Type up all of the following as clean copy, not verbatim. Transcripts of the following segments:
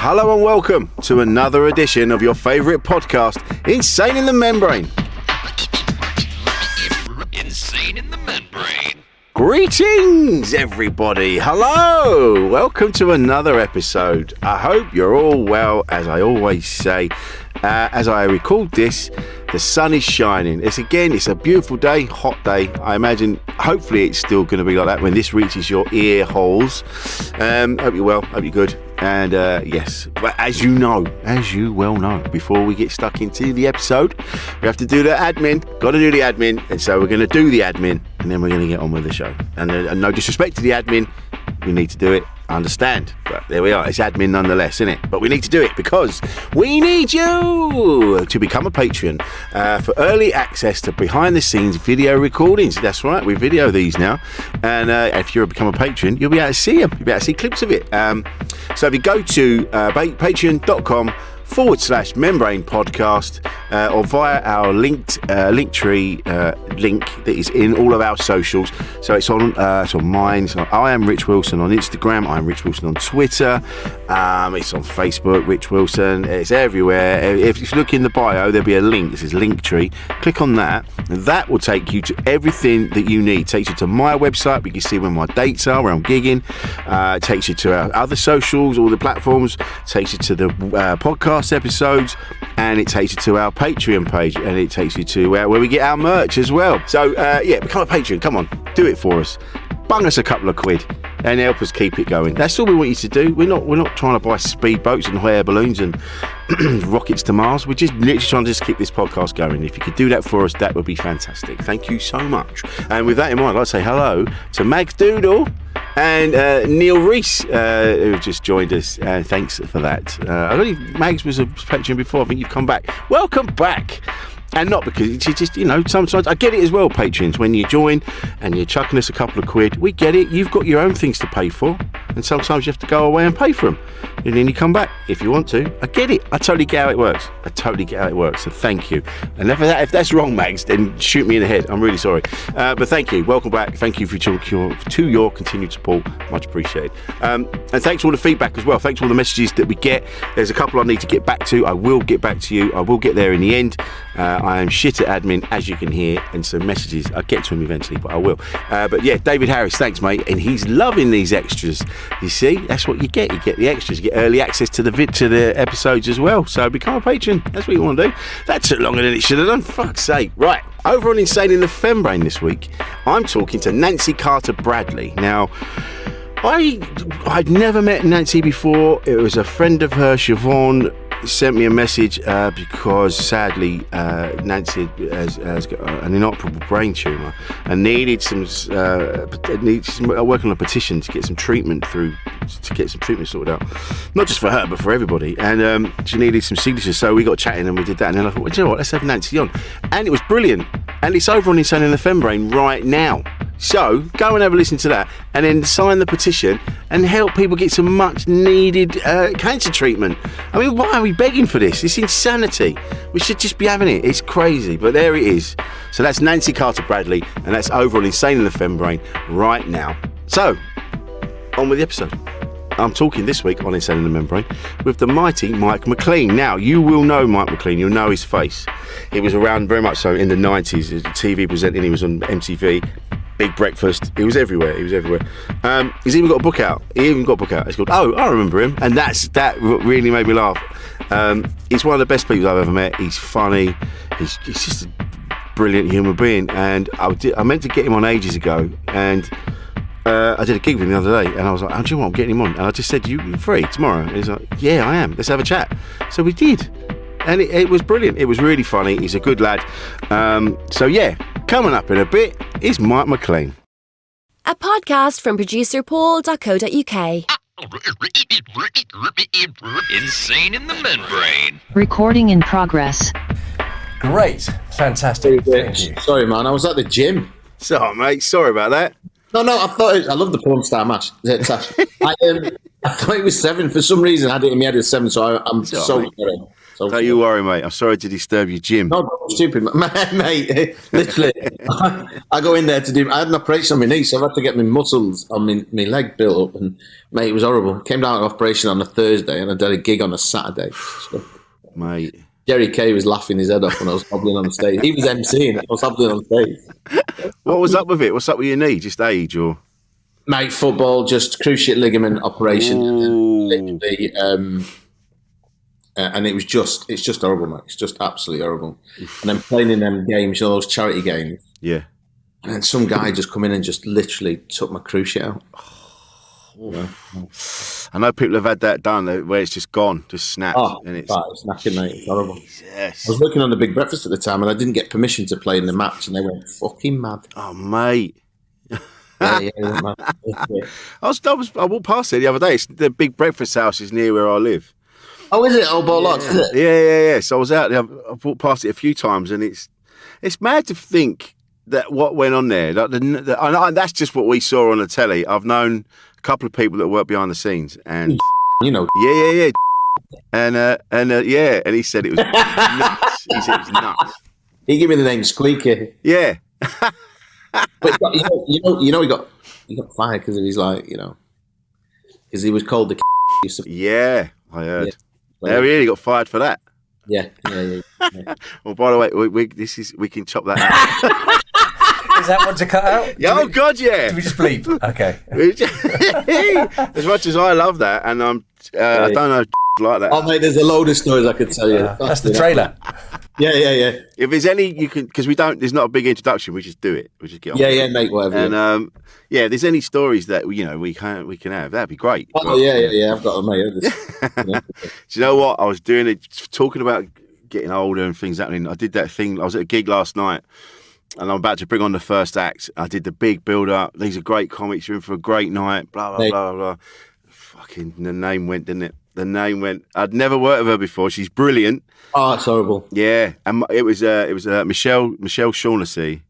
Hello and welcome to another edition of your favourite podcast, Insane in the Membrane. Insane in the Membrane. Greetings, everybody. Hello. Welcome to another episode. I hope you're all well, as I always say. As I record this, the sun is shining. It's a beautiful day, hot day. I imagine, hopefully it's still going to be like that when this reaches your ear holes. Hope you're well, hope you're good. And yes, but as you well know, before we get stuck into the episode, we have to do the admin. Got to do the admin. And so we're going to do the admin and then we're going to get on with the show. And no disrespect to the admin, we need to do it. I understand, but there we are. It's admin nonetheless, isn't it? But we need to do it because we need you to become a patron for early access to behind-the-scenes video recordings. That's right, we video these now, and if you become a patron, you'll be able to see them. You'll be able to see clips of it. So if you go to patreon.com/membrane podcast or via our Linktree link that is in all of our socials. So it's on mine. So I am Rich Wilson on Instagram. I'm Rich Wilson on Twitter. It's on Facebook, Rich Wilson. It's everywhere. If you look in the bio, there'll be a link. This is Linktree. Click on that. And that will take you to everything that you need. It takes you to my website. You can see when my dates are, where I'm gigging. It takes you to our other socials, all the platforms. It takes you to the podcast episodes, and it takes you to our Patreon page, and it takes you to where we get our merch as well. So become a patron. Come on, do it for us. Bung us a couple of quid and help us keep it going. That's all we want you to do. We're not trying to buy speedboats and hot air balloons and rockets to Mars. We're just literally trying to just keep this podcast going. If you could do that for us, that would be fantastic. Thank you so much. And with that in mind, I'd like to say hello to Mags Doodle and Neil Reese, who just joined us. Thanks for that. I don't think Mags was a patron before. I think you've come back. Welcome back. And not because it's just, sometimes I get it as well, patrons. When you join and you're chucking us a couple of quid, we get it. You've got your own things to pay for. And sometimes you have to go away and pay for them. And then you come back if you want to. I get it. I totally get how it works. So thank you. And if that's wrong, Mags, then shoot me in the head. I'm really sorry. But thank you. Welcome back. Thank you for your continued support. Much appreciated. And thanks for all the feedback as well. Thanks for all the messages that we get. There's a couple I need to get back to. I will get back to you. I will get there in the end. I am shit at admin, as you can hear, and so messages, I'll get to him eventually, but I will. But yeah, David Harris, thanks, mate, and he's loving these extras. You see, that's what you get. You get the extras, you get early access to the episodes as well. So become a patron. That's what you want to do. That took longer than it should have done. Fuck's sake. Right, over on Insane in the Membrane this week, I'm talking to Nancy Carter Bradley. Now, I'd never met Nancy before. It was a friend of hers, Siobhan, sent me a message because sadly Nancy has got an inoperable brain tumour and needs working on a petition to get some treatment sorted out, not just for her but for everybody, and she needed some signatures, so we got chatting and we did that, and then I thought, well, do you know what, let's have Nancy on, and it was brilliant, and it's over on Insane in the Membrane right now. So go and have a listen to that and then sign the petition and help people get some much needed cancer treatment. I mean, why are we begging for this? It's insanity. We should just be having it. It's crazy, but there it is. So that's Nancy Carter Bradley, and that's over on Insane in the Membrane right now. So on with the episode. I'm talking this week on Insane in the Membrane with the mighty Mike McClean. Now, you will know Mike McClean. You'll know his face. He was around very much so in the 90s as a TV presenting. He was on MTV. Big Breakfast. He was everywhere. He's even got a book out. It's called Oh, I Remember Him, and that really made me laugh. He's one of the best people I've ever met. He's funny. He's just a brilliant human being. And I meant to get him on ages ago, and I did a gig with him the other day, and I was like, oh, do you know what? I'm getting him on. And I just said, you free tomorrow? And he's like, yeah, I am. Let's have a chat. So we did. And it was brilliant. It was really funny. He's a good lad. So yeah, coming up in a bit is Mike McClean. A podcast from producer Paul.co.uk. Insane in the Membrane. Recording in progress. Great. Fantastic. Thank you. Sorry, man. I was at the gym. So, mate, sorry about that. No, I love the porn star match. I thought it was 7. For some reason, I had it in my head as 7, so I'm so sorry. So Don't you worry, mate. I'm sorry to disturb your gym. No, stupid, mate. Literally, I go in there to do. I had an operation on my knee, so I had to get my muscles on my leg built up, and mate, it was horrible. Came down to operation on a Thursday, and I did a gig on a Saturday. So, Mate. Jerry Kay was laughing his head off when I was hobbling on stage. He was emceeing. I was hobbling on stage. What was up with it? What's up with your knee? Just age or? Mate, football, just cruciate ligament operation. And it's just horrible, mate. It's just absolutely horrible. And then playing in them games, you know, those charity games. Yeah. And then some guy just come in and just literally took my cruciate out. I know people have had that done where it's just gone, just snapped. And it's snapping, mate. It's horrible. Yes. I was working on the Big Breakfast at the time, and I didn't get permission to play in the match, and they went fucking mad. Oh, mate. Yeah, mad. I walked past it the other day. The Big Breakfast house is near where I live. Oh, is it? Oh, Borlox, is it? Yeah. So I was out there. I've walked past it a few times, and it's mad to think that what went on there. Like and that's just what we saw on the telly. I've known a couple of people that work behind the scenes, and you know, yeah. And he said it was nuts. He said it was nuts. He gave me the name Squeaky. Yeah. But he got fired because he's like, because he was called the. Yeah, I heard. Yeah, he got fired for that. Yeah. Well, by the way, we can chop that out. Is that one to cut out? Yeah, oh God, yeah. Do we just bleep? Okay. As much as I love that, and I don't know like that. Oh, mate, there's a load of stories I could tell you. That's the trailer. Yeah. If there's any, you can, because there's not a big introduction. We just do it. We just get on. Yeah, mate, whatever. And if there's any stories that we can have, that'd be great. Oh yeah. I've got them, mate. Do you know what I was doing? Talking about getting older and things happening. I did that thing. I was at a gig last night, and I'm about to bring on the first act. I did the big build up. These are great comics. You're in for a great night. Blah blah blah blah. Fucking the name went, didn't it? The name went. I'd never worked with her before. She's brilliant. Oh, it's horrible. Yeah, and it was Michelle Shaughnessy,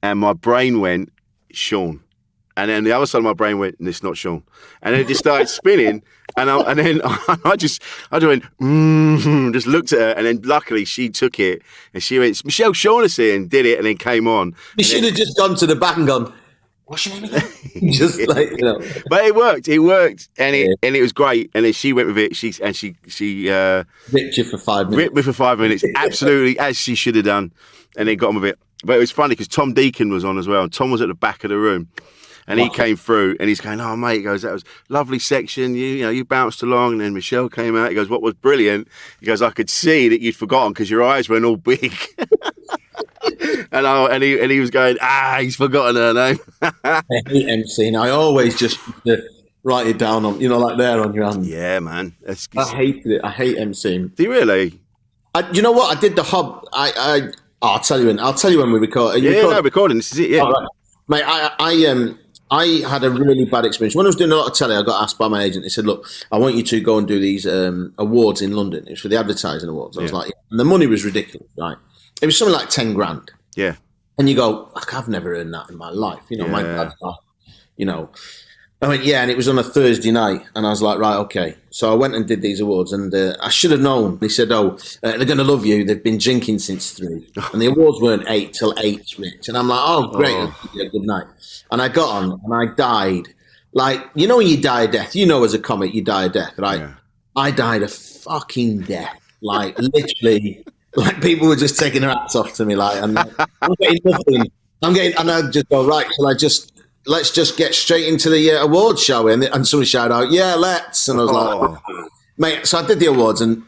and my brain went Sean, and then the other side of my brain went, it's not Sean, and then it just started spinning, and then I just went, just looked at her, and then luckily she took it, and she went, it's Michelle Shaughnessy, and did it, and then came on. You should have just gone to the back and gone, what's your name again? Just like, But it worked, and it was great. And then she went with it. She ripped you for 5 minutes. Ripped me for 5 minutes, absolutely as she should have done. And then got on with it. But it was funny because Tom Deacon was on as well. And Tom was at the back of the room, and he came through, and he's going, "Oh mate," he goes, "that was a lovely section. You bounced along." And then Michelle came out. He goes, "What was brilliant?" He goes, "I could see that you'd forgotten because your eyes weren't all big." And he was going, he's forgotten her name. I hate emceeing. I always just write it down on, like there on your hand. Yeah, man. I hated it. I hate emceeing. Do you really? You know what? I did the hob. I'll tell you when we record. Recording. This is it. Yeah, right. Mate. I had a really bad experience when I was doing a lot of telly. I got asked by my agent. He said, "Look, I want you to go and do these awards in London." It was for the advertising awards. I was like, and the money was ridiculous, right? It was something like 10 grand. Yeah. And you go, I've never earned that in my life. My dad's I went, yeah, and it was on a Thursday night. And I was like, right, okay. So I went and did these awards, and I should have known. He said, they're going to love you. They've been drinking since 3. And the awards weren't 8 till 8, Rich. And I'm like, oh, great. A good night. And I got on, and I died. Like, when you die a death, as a comic, you die a death, right? Yeah. I died a fucking death. Like, literally... Like people were just taking their hats off to me, I'm getting nothing. And I just go, right, let's just get straight into the awards, shall we? And someone shouted out, yeah, let's. And I was like, mate. So I did the awards, and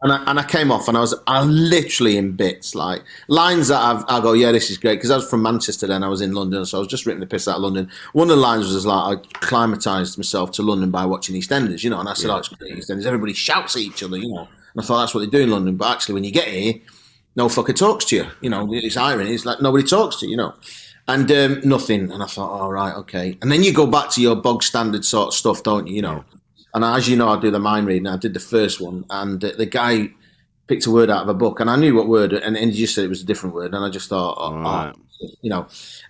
I came off, and I was literally in bits, like lines that I go, yeah, this is great, because I was from Manchester then. I was in London, so I was just ripping the piss out of London. One of the lines was like, I climatised myself to London by watching EastEnders, and I said, it's great EastEnders. Everybody shouts at each other, And I thought that's what they do in London. But actually, when you get here, no fucker talks to you. It's irony. It's like nobody talks to you, And nothing. And I thought, all right, okay. And then you go back to your bog standard sort of stuff, don't you, And as you know, I do the mind reading. I did the first one. And the guy picked a word out of a book. And I knew what word. And he just said it was a different word. And I just thought,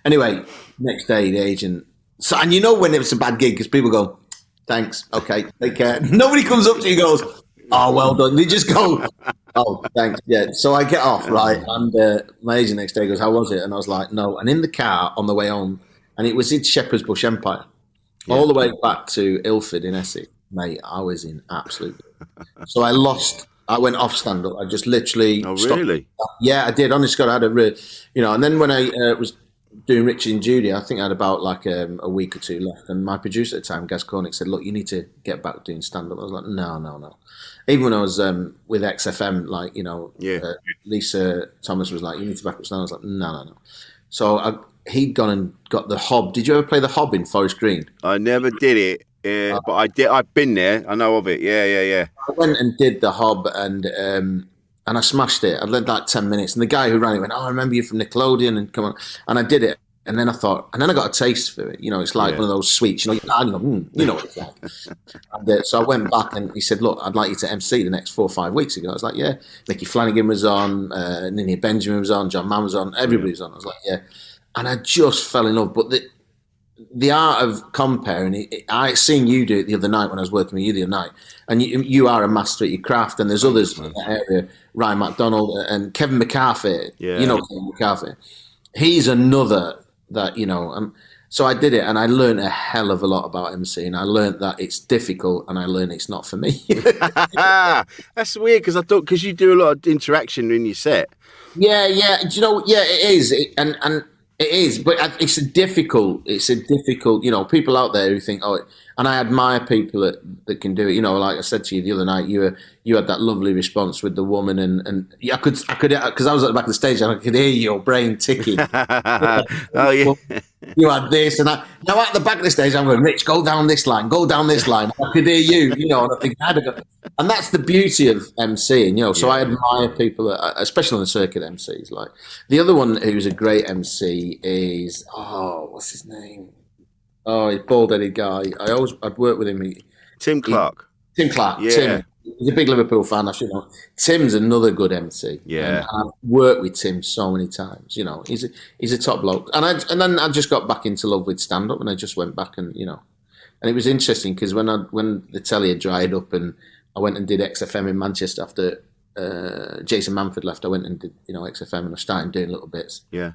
Anyway, next day, the agent. So, and when it was a bad gig, because people go, thanks, okay, take care. Nobody comes up to you and goes, oh, well done. They just go, Oh, thanks. Yeah. So I get off, right? And my agent next day goes, "How was it?" And I was like, "No." And in the car on the way home, and it was in Shepherd's Bush Empire, all the way back to Ilford in Essex, mate, I was in absolute. So I went off stand up. I just literally. Oh, stopped. really? Yeah, I did. Honestly, God, I had a real, and then when I was doing Richard and Judy, I think I had about like a week or two left. And my producer at the time, Gaz Cornick, said, "Look, you need to get back doing stand up." I was like, no. Even when I was with XFM, like, Lisa Thomas was like, "You need to back up stand up." I was like, no. So he'd gone and got the Hob. Did you ever play the Hob in Forest Green? I never did it, but I did. I've been there. I know of it. Yeah. I went and did the Hob, and I smashed it. I led like 10 minutes, and the guy who ran it went, "Oh, I remember you from Nickelodeon," and come on. And I did it, and then I got a taste for it. It's like one of those sweets. You know what it's like. And, so I went back, and he said, "Look, I'd like you to MC the next 4 or 5 weeks ago." I was like, "Yeah." Nicky Flanagan was on, Nini Benjamin was on, John Mann was on, everybody was on. I was like, "Yeah," and I just fell in love. But the art of comparing, I seen you do it the other night when I was working with you the other night, and you are a master at your craft, and there's others in that area, Ryan McDonald and Kevin McCarthy. Yeah. Kevin McCarthy. He's another that, so I did it, and I learned a hell of a lot about MC, I learned that it's difficult, and I learned it's not for me. That's weird, because you do a lot of interaction in your set. Yeah. Do you know? Yeah, it is, and it is, but it's a difficult. People out there who think, oh, and I admire people that can do it. Like I said to you the other night, you had that lovely response with the woman, and I could because I was at the back of the stage and I could hear your brain ticking. Oh yeah. You had this, and now at the back of the stage, I'm going, "Rich, go down this line, go down this line." I could hear you, and I think and that's the beauty of MCing, So I admire people, especially on the circuit MCs. Like the other one who's a great MC is what's his name? Oh, he's bald-headed guy. I'd work with him. Tim Clark. Tim Clark. Yeah. Tim. He's a big Liverpool fan, I should know. Tim's another good MC. Yeah. And I've worked with Tim so many times. He's a top bloke. And then I just got back into love with stand-up, and I just went back and it was interesting because when the telly had dried up and I went and did XFM in Manchester after Jason Manford left, I went and did XFM, and I started doing little bits. Yeah.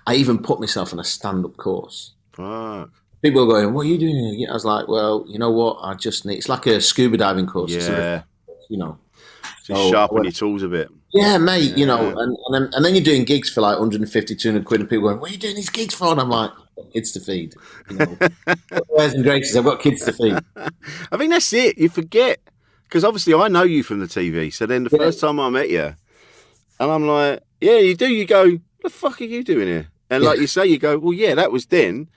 I even put myself on a stand-up course. Fuck. People were going, "What are you doing here?" I was like, "Well, you know what? I just need." It's like a scuba diving course. Yeah. So sharpen your tools a bit. Yeah, mate. And then you're doing gigs for like 150, 200 quid, and people going, "What are you doing these gigs for?" And I'm like, "Kids to feed." Where's and graces? I've got kids to feed. I think that's it. You forget, because obviously I know you from the TV. So then the first time I met you, and I'm like, "Yeah, you do." You go, "What the fuck are you doing here?" And like you say, you go, "Well, yeah, that was then.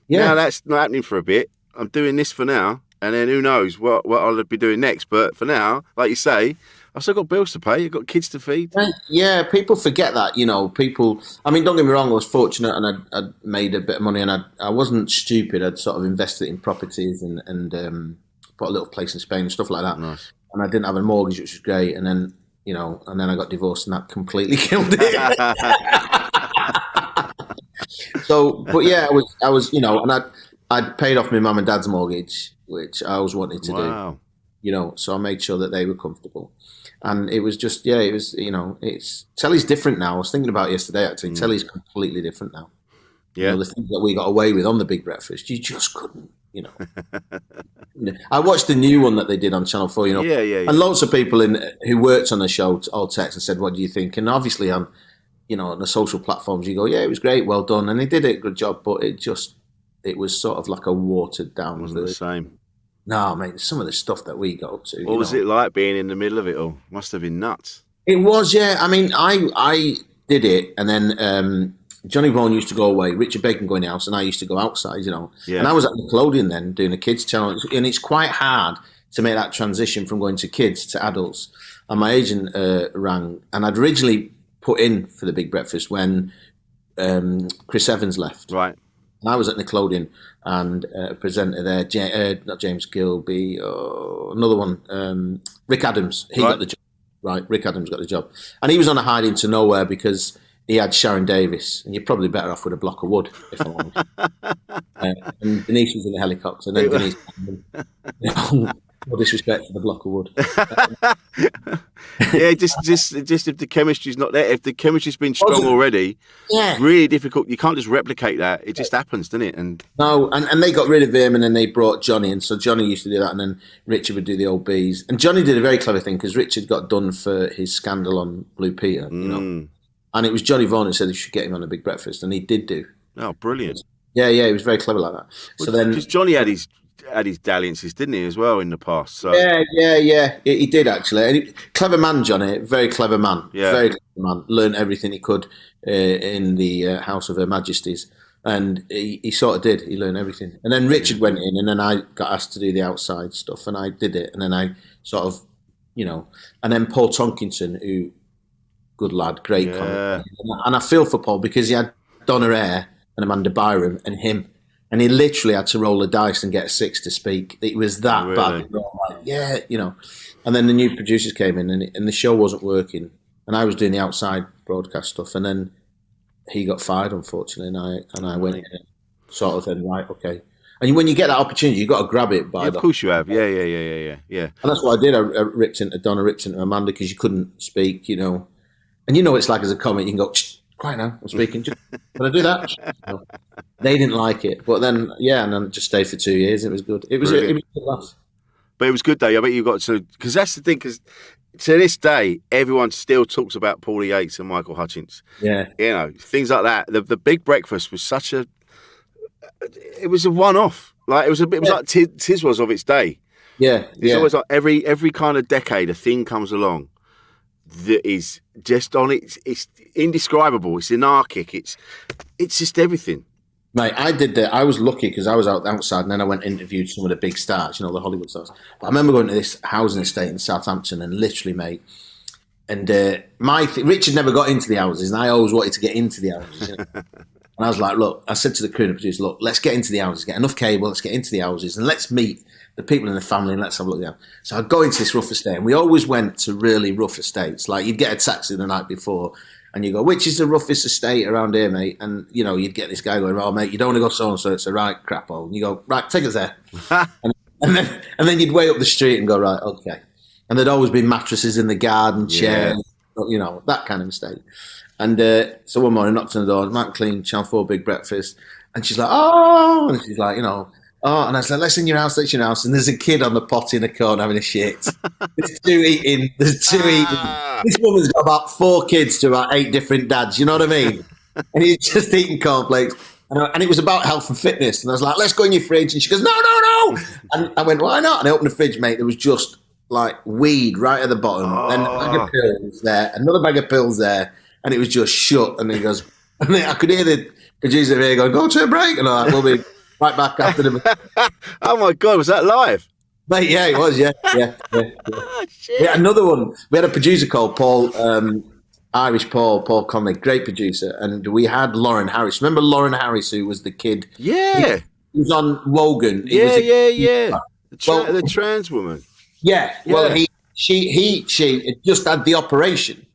Yeah, now that's not happening for a bit. I'm doing this for now, and then who knows what I'll be doing next. But for now, like you say, I've still got bills to pay. I've got kids to feed." Yeah, people forget that. People. I mean, don't get me wrong. I was fortunate, and I'd made a bit of money, and I wasn't stupid. I'd sort of invested in properties and bought a little place in Spain and stuff like that. Nice. And I didn't have a mortgage, which was great. And then and then I got divorced, and that completely killed it. So, but yeah, I was, and I'd paid off my mum and dad's mortgage, which I always wanted to do, so I made sure that they were comfortable. And it was just, it's telly's different now. I was thinking about it yesterday, actually. Telly's completely different now. Yeah. The things that we got away with on the Big Breakfast, you just couldn't, I watched the new one that they did on Channel 4, Yeah. And loads of people who worked on the show all text and said, "What do you think?" And obviously on the social platforms, you go, "Yeah, it was great, well done." And they did a good job, but it was sort of like a watered down. Wasn't the same. No, mate, some of the stuff that we got up to. What was it like being in the middle of it all? Must have been nuts. It was, yeah. I mean, I did it, and then Johnny Vaughan used to go away, Richard Bacon go in the house, and I used to go outside, Yeah. And I was at Nickelodeon then doing a kids channel, and it's quite hard to make that transition from going to kids to adults. And my agent rang, and I'd originally put in for the Big Breakfast when Chris Evans left. Right. And I was at Nickelodeon, and a presenter there, not James Gilby, another one, Rick Adams. He got the job. Right, Rick Adams got the job. And he was on a hide into nowhere because he had Sharon Davis, and you're probably better off with a block of wood, if I'm honest. And Denise was in the helicopter, and then Denise... No disrespect for the block of wood. Yeah, just if the chemistry's not there, if the chemistry's been strong already, Yeah. really difficult. You can't just replicate that. It just happens, doesn't it? And No, and they got rid of him, and then they brought Johnny in. So Johnny used to do that, and then Richard would do the old bees. And Johnny did a very clever thing because Richard got done for his scandal on Blue Peter, you know. And it was Johnny Vaughan who said he should get him on a big breakfast, and he did do. oh, brilliant. Yeah, he was very clever like that. So then, Because Johnny had his dalliances, didn't he, as well in the past? So yeah, he did actually. And clever man, Johnny, very clever man. Yeah. Very clever man. Learned everything he could in the House of Her Majesties. And he sort of did. He learned everything. And then Richard went in, and then I got asked to do the outside stuff, and I did it. And then I sort of, you know, and then Paul Tonkinson, who, good lad, great comic. And I feel for Paul because he had Donna Eyre and Amanda Byram and him. And he literally had to roll a dice and get a 6 to speak. It was that bad. Like, yeah, you know. And then the new producers came in, and the show wasn't working. And I was doing the outside broadcast stuff. And then he got fired, unfortunately. And I went in and sort of said, right, okay. And when you get that opportunity, you've got to grab it. Of course you have. Yeah. And that's what I did. I ripped into Donna, ripped into Amanda because you couldn't speak, you know. And you know it's like as a comic, you can go, quiet now, I'm speaking. Can I do that? No. They didn't like it. But then, and then just stayed for 2 years. It was good. It was a good laugh. But it was good, though. I bet you got to... Because that's the thing, because to this day, everyone still talks about Paulie Yates and Michael Hutchins. Yeah. You know, things like that. The Big Breakfast was such a... It was a one-off. Like, it was like Tiz was of its day. Yeah. It's always like every kind of decade, a thing comes along that is just on it. It's indescribable. It's anarchic. It's just everything. Mate, I did that. I was lucky because I was outside, and then I went and interviewed some of the big stars, you know, the Hollywood stars. But I remember going to this housing estate in Southampton, and literally, mate, and Richard never got into the houses, and I always wanted to get into the houses. You know? And I was like, look, I said to the crew and the producer, look, let's get into the houses, get enough cable, let's get into the houses, and let's meet the people in the family, and let's have a look at them. So I'd go into this rough estate, and we always went to really rough estates. Like, you'd get a taxi the night before, and you go, which is the roughest estate around here, mate? And, you know, you'd get this guy going, oh, mate, you don't want to go so-and-so, it's a right crapo. And you go, right, take us there. and then you'd way up the street and go, right, okay. And there'd always be mattresses in the garden, chairs, you know, that kind of estate. And so one morning, I knocked on the door, Mike McClean, Channel 4 Big Breakfast. And she's like, oh, and she's like, you know, oh, and I said, let's in your house, let's in your house. And there's a kid on the potty in the corner having a shit. There's two eating. This woman's got about 4 kids to about 8 different dads, you know what I mean? And he's just eating cornflakes. And it was about health and fitness. And I was like, let's go in your fridge. And she goes, no. And I went, why not? And I opened the fridge, mate. There was just like weed right at the bottom. Then a bag of pills there, another bag of pills there. And it was just shut. And he goes, and then I could hear the producer here going, go to a break. And I'm like, we'll be right back after the... Oh, my God, was that live? Mate, yeah, it was, yeah. Oh, shit. We had another one. We had a producer called Paul, Irish Paul Conley, great producer. And we had Lauren Harris. Remember Lauren Harris, who was the kid? Yeah. He was on Wogan. Yeah. The trans woman. Yeah. Well, she just had the operation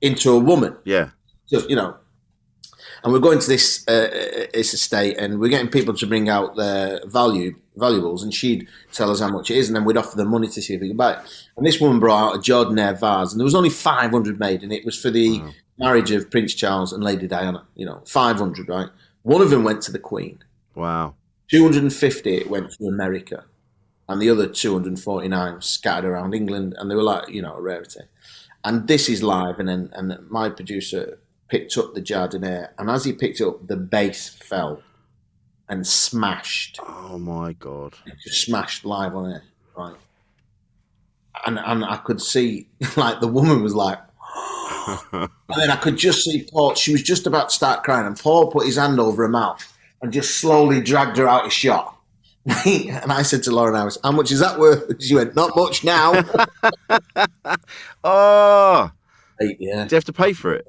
into a woman. Yeah. Just, you know. And we're going to this estate, and we're getting people to bring out their valuables, and she'd tell us how much it is, and then we'd offer them money to see if we could buy it. And this woman brought out a Jordanaire vase, and there was only 500 made, and it was for the marriage of Prince Charles and Lady Diana. You know, 500, right? One of them went to the Queen. Wow. 250 went to America, and the other 249 scattered around England, and they were like, you know, a rarity. And this is live, and my producer picked up the Jardiniere, and as he picked it up, the base fell and smashed. Oh my God! It just smashed live on air, right? And I could see, like, the woman was like, and then I could just see Paul. She was just about to start crying, and Paul put his hand over her mouth and just slowly dragged her out of shot. And I said to Lauren Harris, "How much is that worth?" She went, "Not much now." Oh, yeah. Did you have to pay for it?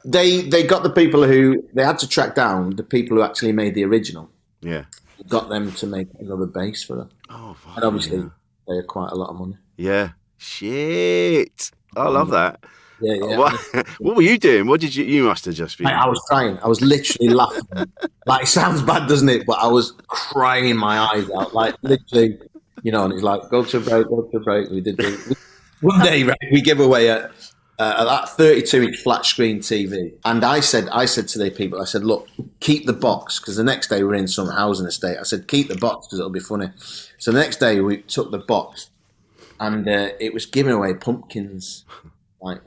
They got the people who they had to track down the people who actually made the original. Yeah, got them to make another base for them. Oh, fuck, and obviously they had quite a lot of money. Yeah, shit. I love that. Yeah. What were you doing? What did you? You must have just been. I was crying. I was literally laughing. Like, it sounds bad, doesn't it? But I was crying my eyes out. Like, literally, you know, and he's like, go to a break, go to a break. We did one day, right, we give away a that 32-inch flat screen TV, and I said to the people, I said, look, keep the box, because the next day we're in some housing estate. I said, keep the box because it'll be funny. So the next day we took the box, and it was giving away pumpkins, like.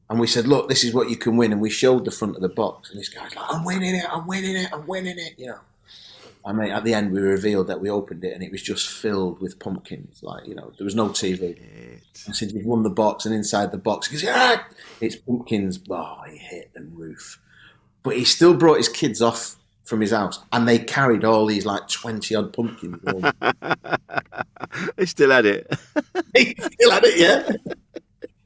And we said, look, this is what you can win. And we showed the front of the box. And this guy's like, I'm winning it, I'm winning it, I'm winning it, you know. I mean, at the end, we revealed that we opened it and it was just filled with pumpkins. Like, you know, there was no TV. I said, you've won the box. And inside the box, he goes, yeah, it's pumpkins. Oh, he hit the roof. But he still brought his kids off from his house. And they carried all these, like, 20-odd pumpkins. They still had it. They still had it, yeah.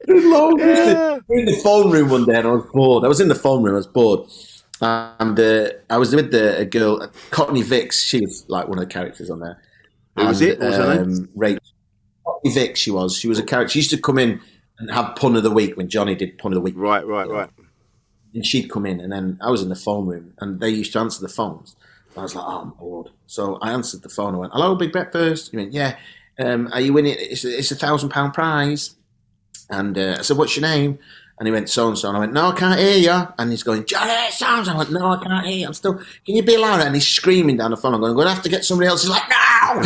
It was long. Yeah. We were in the phone room one day and I was bored. I was in the phone room, I was bored. And I was with a girl, Courtney Vicks. She was like one of the characters on there. Who was it? What was her name? Rachel. Courtney Vicks, she was. She was a character. She used to come in and have Pun of the Week when Johnny did Pun of the Week. Right. And she'd come in and then I was in the phone room and they used to answer the phones. And I was like, oh, I'm bored. So I answered the phone and went, hello, Big Breakfast. He went, yeah. Are you winning? It's £1,000 prize. And I said, what's your name? And he went, so-and-so. And I went, no, I can't hear you. And he's going, Johnny, sounds. I went, no, I can't hear you. I'm still, can you be louder? And he's screaming down the phone. I'm going to have to get somebody else. He's like, no.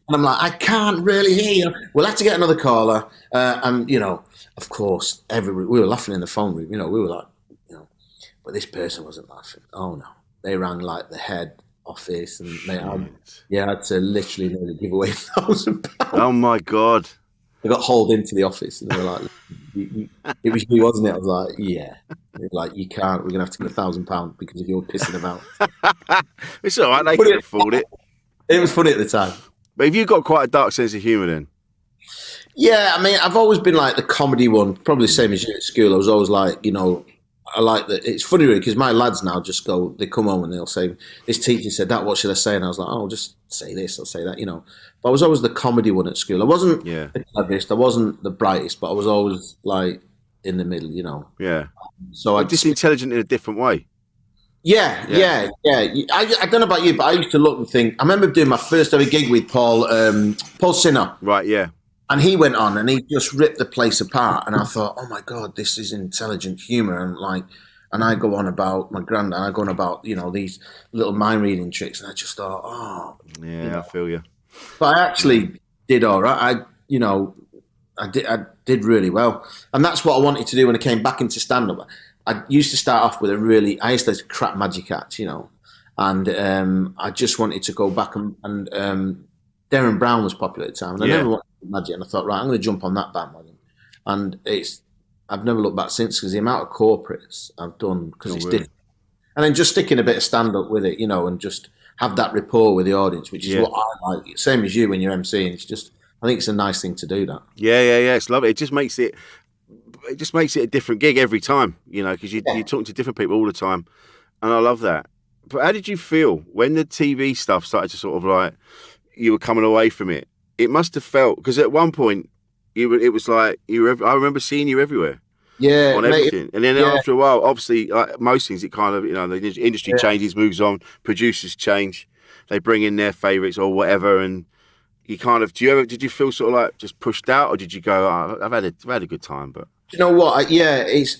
And I'm like, I can't really hear you. We'll have to get another caller. And, you know, of course, we were laughing in the phone room. You know, we were like, you know, but this person wasn't laughing. Oh, no. They rang like the head office. And I had to literally nearly give away £1,000. Oh, my God. I got hauled into the office and they were like, it was you, wasn't it? I was like, yeah. They were like, you can't, we're going to have to get £1,000 because of your pissing about. It's all right, they can afford it. It was funny at the time. But have you got quite a dark sense of humour then? Yeah, I mean, I've always been like the comedy one, probably the same as you at school. I was always like, you know, I like that. It's funny really because my lads now just go, they come home and they'll say, this teacher said that, what should I say? And I was like, oh, just say this, I'll say that, you know. But I was always the comedy one at school. I wasn't the cleverest, I wasn't the brightest, but I was always like in the middle, you know. Yeah. So I just intelligent in a different way. Yeah. I don't know about you, but I used to look and think, I remember doing my first ever gig with Paul Sinner. Right, yeah. And he went on and he just ripped the place apart. And I thought, oh my God, this is intelligent humour. And I go on about my granddad, I go on about, you know, these little mind reading tricks. And I just thought, oh. Yeah, you know. I feel you. But I actually did all right. I did really well. And that's what I wanted to do when I came back into stand-up. I used to start off with I used to crap magic acts, you know. And I just wanted to go back and Darren Brown was popular at the time. And I never wanted to do magic. And I thought, right, I'm going to jump on that bandwagon. And I've never looked back since because the amount of corporates I've done, because it's different. And then just sticking a bit of stand-up with it, you know, and just have that rapport with the audience, which is what I like. Same as you when you're MCing. It's just, I think it's a nice thing to do that. Yeah. It's lovely. It just makes it a different gig every time, you know, because you're talking to different people all the time. And I love that. But how did you feel when the TV stuff started to sort of like, you were coming away from it? It must have felt, because at one point, it was like, I remember seeing you everywhere. Yeah, on everything. And then after a while, obviously, like most things, it kind of, you know, the industry changes, moves on, producers change, they bring in their favourites or whatever, and you kind of, did you feel sort of like just pushed out, or did you go, oh, I've had a good time, but... You know what?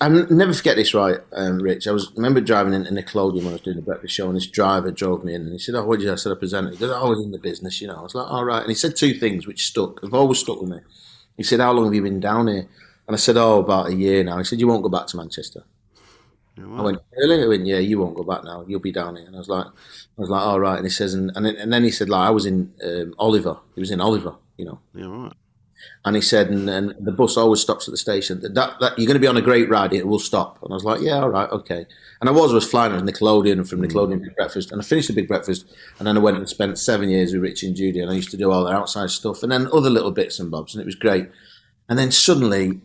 I'll never forget this, right, Rich. I remember driving into Nickelodeon when I was doing the breakfast show, and this driver drove me in, and he said, "Oh, what did you?" I said, "I presented." He goes, "Oh, I was in the business, you know." I was like, "All right." And he said two things which have always stuck with me. He said, "How long have you been down here?" And I said, "Oh, about a year now." He said, "You won't go back to Manchester." I went, "Really?" He went, "Yeah, you won't go back now. You'll be down here." And I was like, "All right." And he says, and then he said, like, I was in Oliver. He was in Oliver, you know. Yeah, right. And he said, and the bus always stops at the station. That you're going to be on a great ride, it will stop. And I was like, yeah, all right, okay. And I was flying with Nickelodeon, and from Nickelodeon Big Breakfast. And I finished the Big Breakfast, and then I went and spent 7 years with Rich and Judy, and I used to do all their outside stuff, and then other little bits and bobs, and it was great. And then suddenly,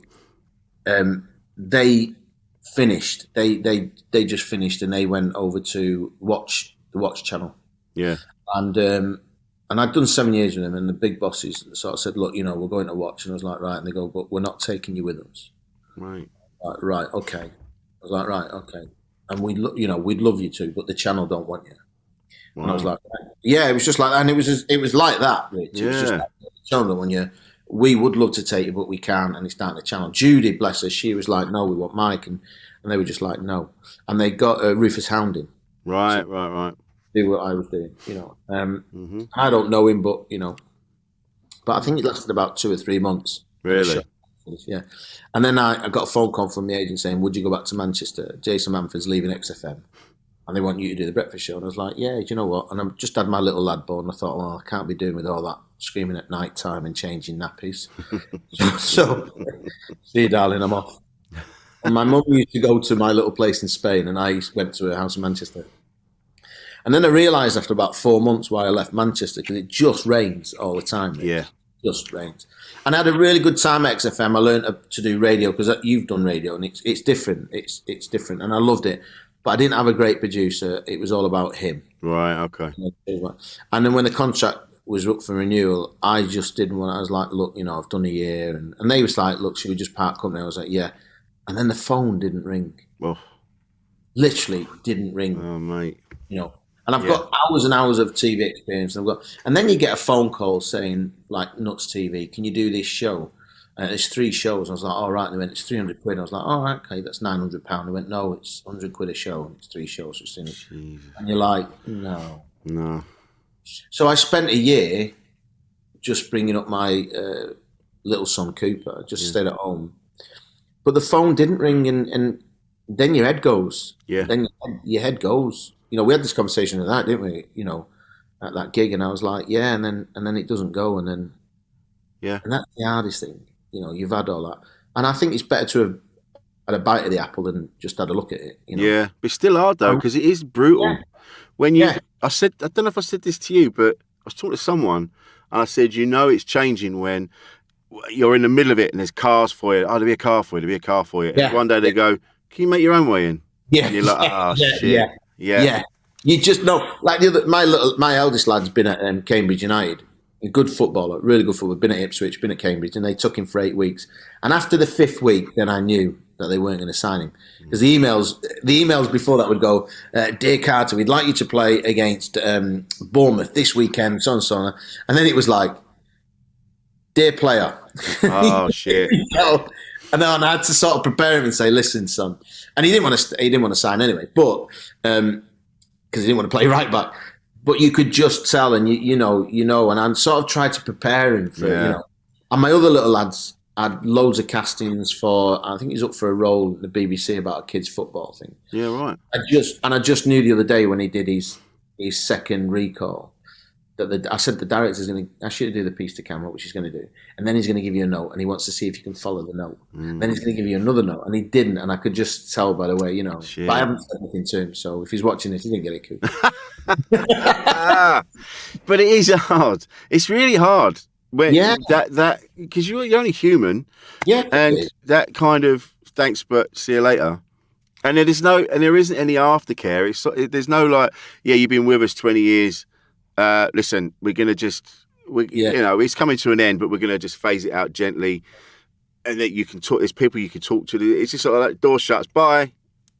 they finished. They just finished, and they went over to the Watch channel. Yeah. And I'd done 7 years with them, and the big bosses sort of said, "Look, you know, we're going to Watch." And I was like, "Right." And they go, "But we're not taking you with us." Right. Like, right, okay. I was like, "Right, okay." And we'd love you to, but the channel don't want you. Wow. And I was like, yeah, it was just like that. And it was like that, Rich. It was just Yeah. like telling them we would love to take you, but we can't. And it's down the channel. Judy, bless her, she was like, no, we want Mike. And they were just like, no. And they got Rufus Hounding. Right. Do what I was doing, I don't know him, but but I think it lasted about 2 or 3 months. Really? Yeah. And then I got a phone call from the agent saying, would you go back to Manchester? Jason Manford's leaving XFM and they want you to do the breakfast show. And I was like, yeah, do you know what? And I just had my little lad born. I thought, well, I can't be doing with all that screaming at night time and changing nappies. so see you, darling, I'm off. And my mum used to go to my little place in Spain and I went to her house in Manchester. And then I realised after about 4 months why I left Manchester, because it just rains all the time. Yeah. Just rains. And I had a really good time at XFM. I learned to do radio because you've done radio and it's different. It's different. And I loved it. But I didn't have a great producer. It was all about him. Right, okay. And then when the contract was up for renewal, I just didn't want. I was like, look, I've done a year. And they was like, look, should we just part company? I was like, yeah. And then the phone didn't ring. Well, literally didn't ring. Oh, mate. And I've got hours and hours of TV experience. And then you get a phone call saying, like, Nuts TV, can you do this show? There's 3 shows. I was like, all right. And they went, it's 300 quid. I was like, all right, okay, that's £900. They went, no, it's 100 quid a show. And it's 3 shows. And you're like, no. So I spent a year just bringing up my little son, Cooper. Just stayed at home. But the phone didn't ring, and then your head goes. Yeah. Then your head goes. We had this conversation at that, didn't we? At that gig, and I was like, yeah, and then it doesn't go, and then and that's the hardest thing. You've had all that, and I think it's better to have had a bite of the apple than just had a look at it. Yeah, but it's still hard though because it is brutal. Yeah. When you, I don't know if I said this to you, but I was talking to someone, and I said, it's changing when you're in the middle of it and there's cars for you. Oh, there'll be a car for you. There'll be a car for you. Yeah. And one day they go, can you make your own way in? Yeah. And you're like, oh shit. Yeah. You just know, like my eldest lad's been at Cambridge United, a good footballer, really good footballer. Been at Ipswich, been at Cambridge, and they took him for 8 weeks. And after the 5th week, then I knew that they weren't going to sign him because the emails before that would go, "Dear Carter, we'd like you to play against Bournemouth this weekend, so and so on." And then it was like, "Dear player." Oh shit. And then I had to sort of prepare him and say, "Listen, son," and he didn't want to sign anyway, but because he didn't want to play right back. But you could just tell, and you know, and I sort of tried to prepare him for And my other little lads had loads of castings for. I think he's up for a role in the BBC about a kids' football thing. Yeah, right. I just knew the other day when he did his second recall. I said the director's going to ask you to do the piece to camera, which he's going to do, and then he's going to give you a note, and he wants to see if you can follow the note. Then he's going to give you another note, and he didn't, and I could just tell by the way, Shit. But I haven't said anything to him, so if he's watching this, he didn't get it, Coop. But it is hard. It's really hard when that because you're only human, and that kind of thanks, but see you later. And there isn't any aftercare. There's no like, you've been with us 20 years. Listen, we're going to it's coming to an end, but we're going to just phase it out gently. And that you can talk, there's people you can talk to. It's just sort of like door shuts, bye.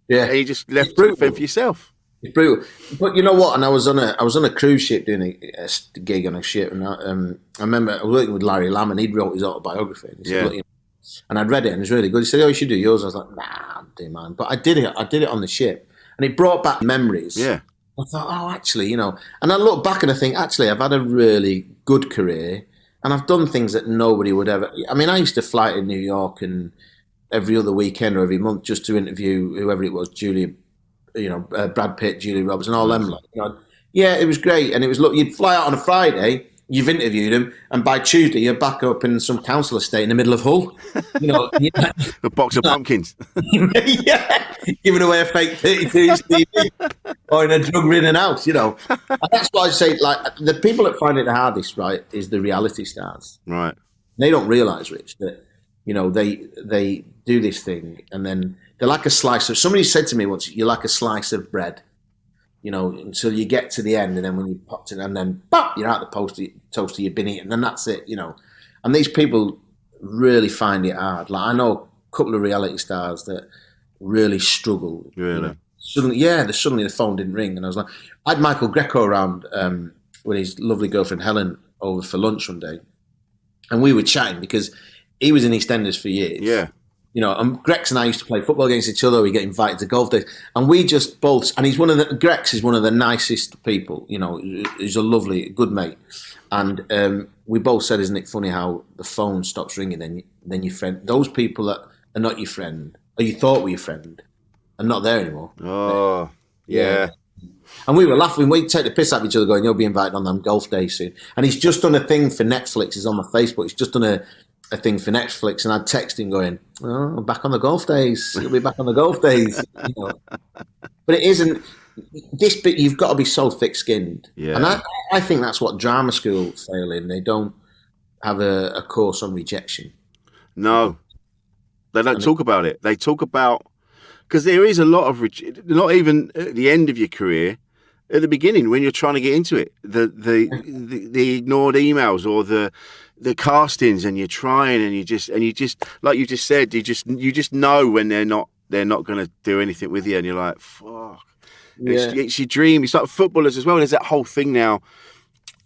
Yeah. And you just left to fend for yourself. It's brutal. But you know what? And I was on a cruise ship doing a gig on a ship. And I remember I was working with Larry Lamb and he'd wrote his autobiography. And he said, look, and I'd read it and it was really good. He said, oh, you should do yours. I was like, nah, I do mine. But I did it on the ship. And it brought back memories. Yeah. I thought, oh, actually, and I look back and I think, actually, I've had a really good career and I've done things that nobody would ever. I mean, I used to fly to New York and every other weekend or every month just to interview whoever it was, Brad Pitt, Julia Roberts, and all them. Yeah, it was great. And it was, look, you'd fly out on a Friday, you've interviewed them, and by Tuesday, you're back up in some council estate in the middle of Hull. A box of pumpkins. Yeah, giving away a fake 32 TV or in a drug-ridden house, And that's why I say, like, the people that find it the hardest, right, is the reality stars. Right. They don't realise, Rich, that, they do this thing and then they're like a slice of, somebody said to me once, you're like a slice of bread, until you get to the end and then when you popped it and then, bop, you're out the toaster you've been eating and that's it, And these people really find it hard. Like, I know a couple of reality stars that really struggle. Really? suddenly the phone didn't ring, and I was like, I had Michael Greco around with his lovely girlfriend Helen over for lunch one day, and we were chatting because he was in EastEnders for years. Yeah. And Grex and I used to play football against each other. We get invited to golf days, and we just both. And Grex is one of the nicest people. He's a lovely, good mate. And we both said, "Isn't it funny how the phone stops ringing? Then your friend, those people that are not your friend, or you thought were your friend, are not there anymore." Oh, yeah. And we were laughing. We'd take the piss out of each other, going, "You'll be invited on them golf days soon." And he's just done a thing for Netflix. He's on my Facebook. He's just done a thing for Netflix, and I'd text him going, "Oh, I'm back on the golf days. You'll be back on the golf days." But it isn't this bit. You've got to be so thick-skinned, and I think that's what drama school fail in. They don't have a course on rejection. No, they don't talk about it. They talk about because there is a lot of not even at the end of your career. At the beginning, when you're trying to get into it, the ignored emails or the castings, and you're trying, and you just like you just said, you just know when they're not going to do anything with you, and you're like, fuck. Yeah. It's your dream. It's like footballers as well. There's that whole thing now.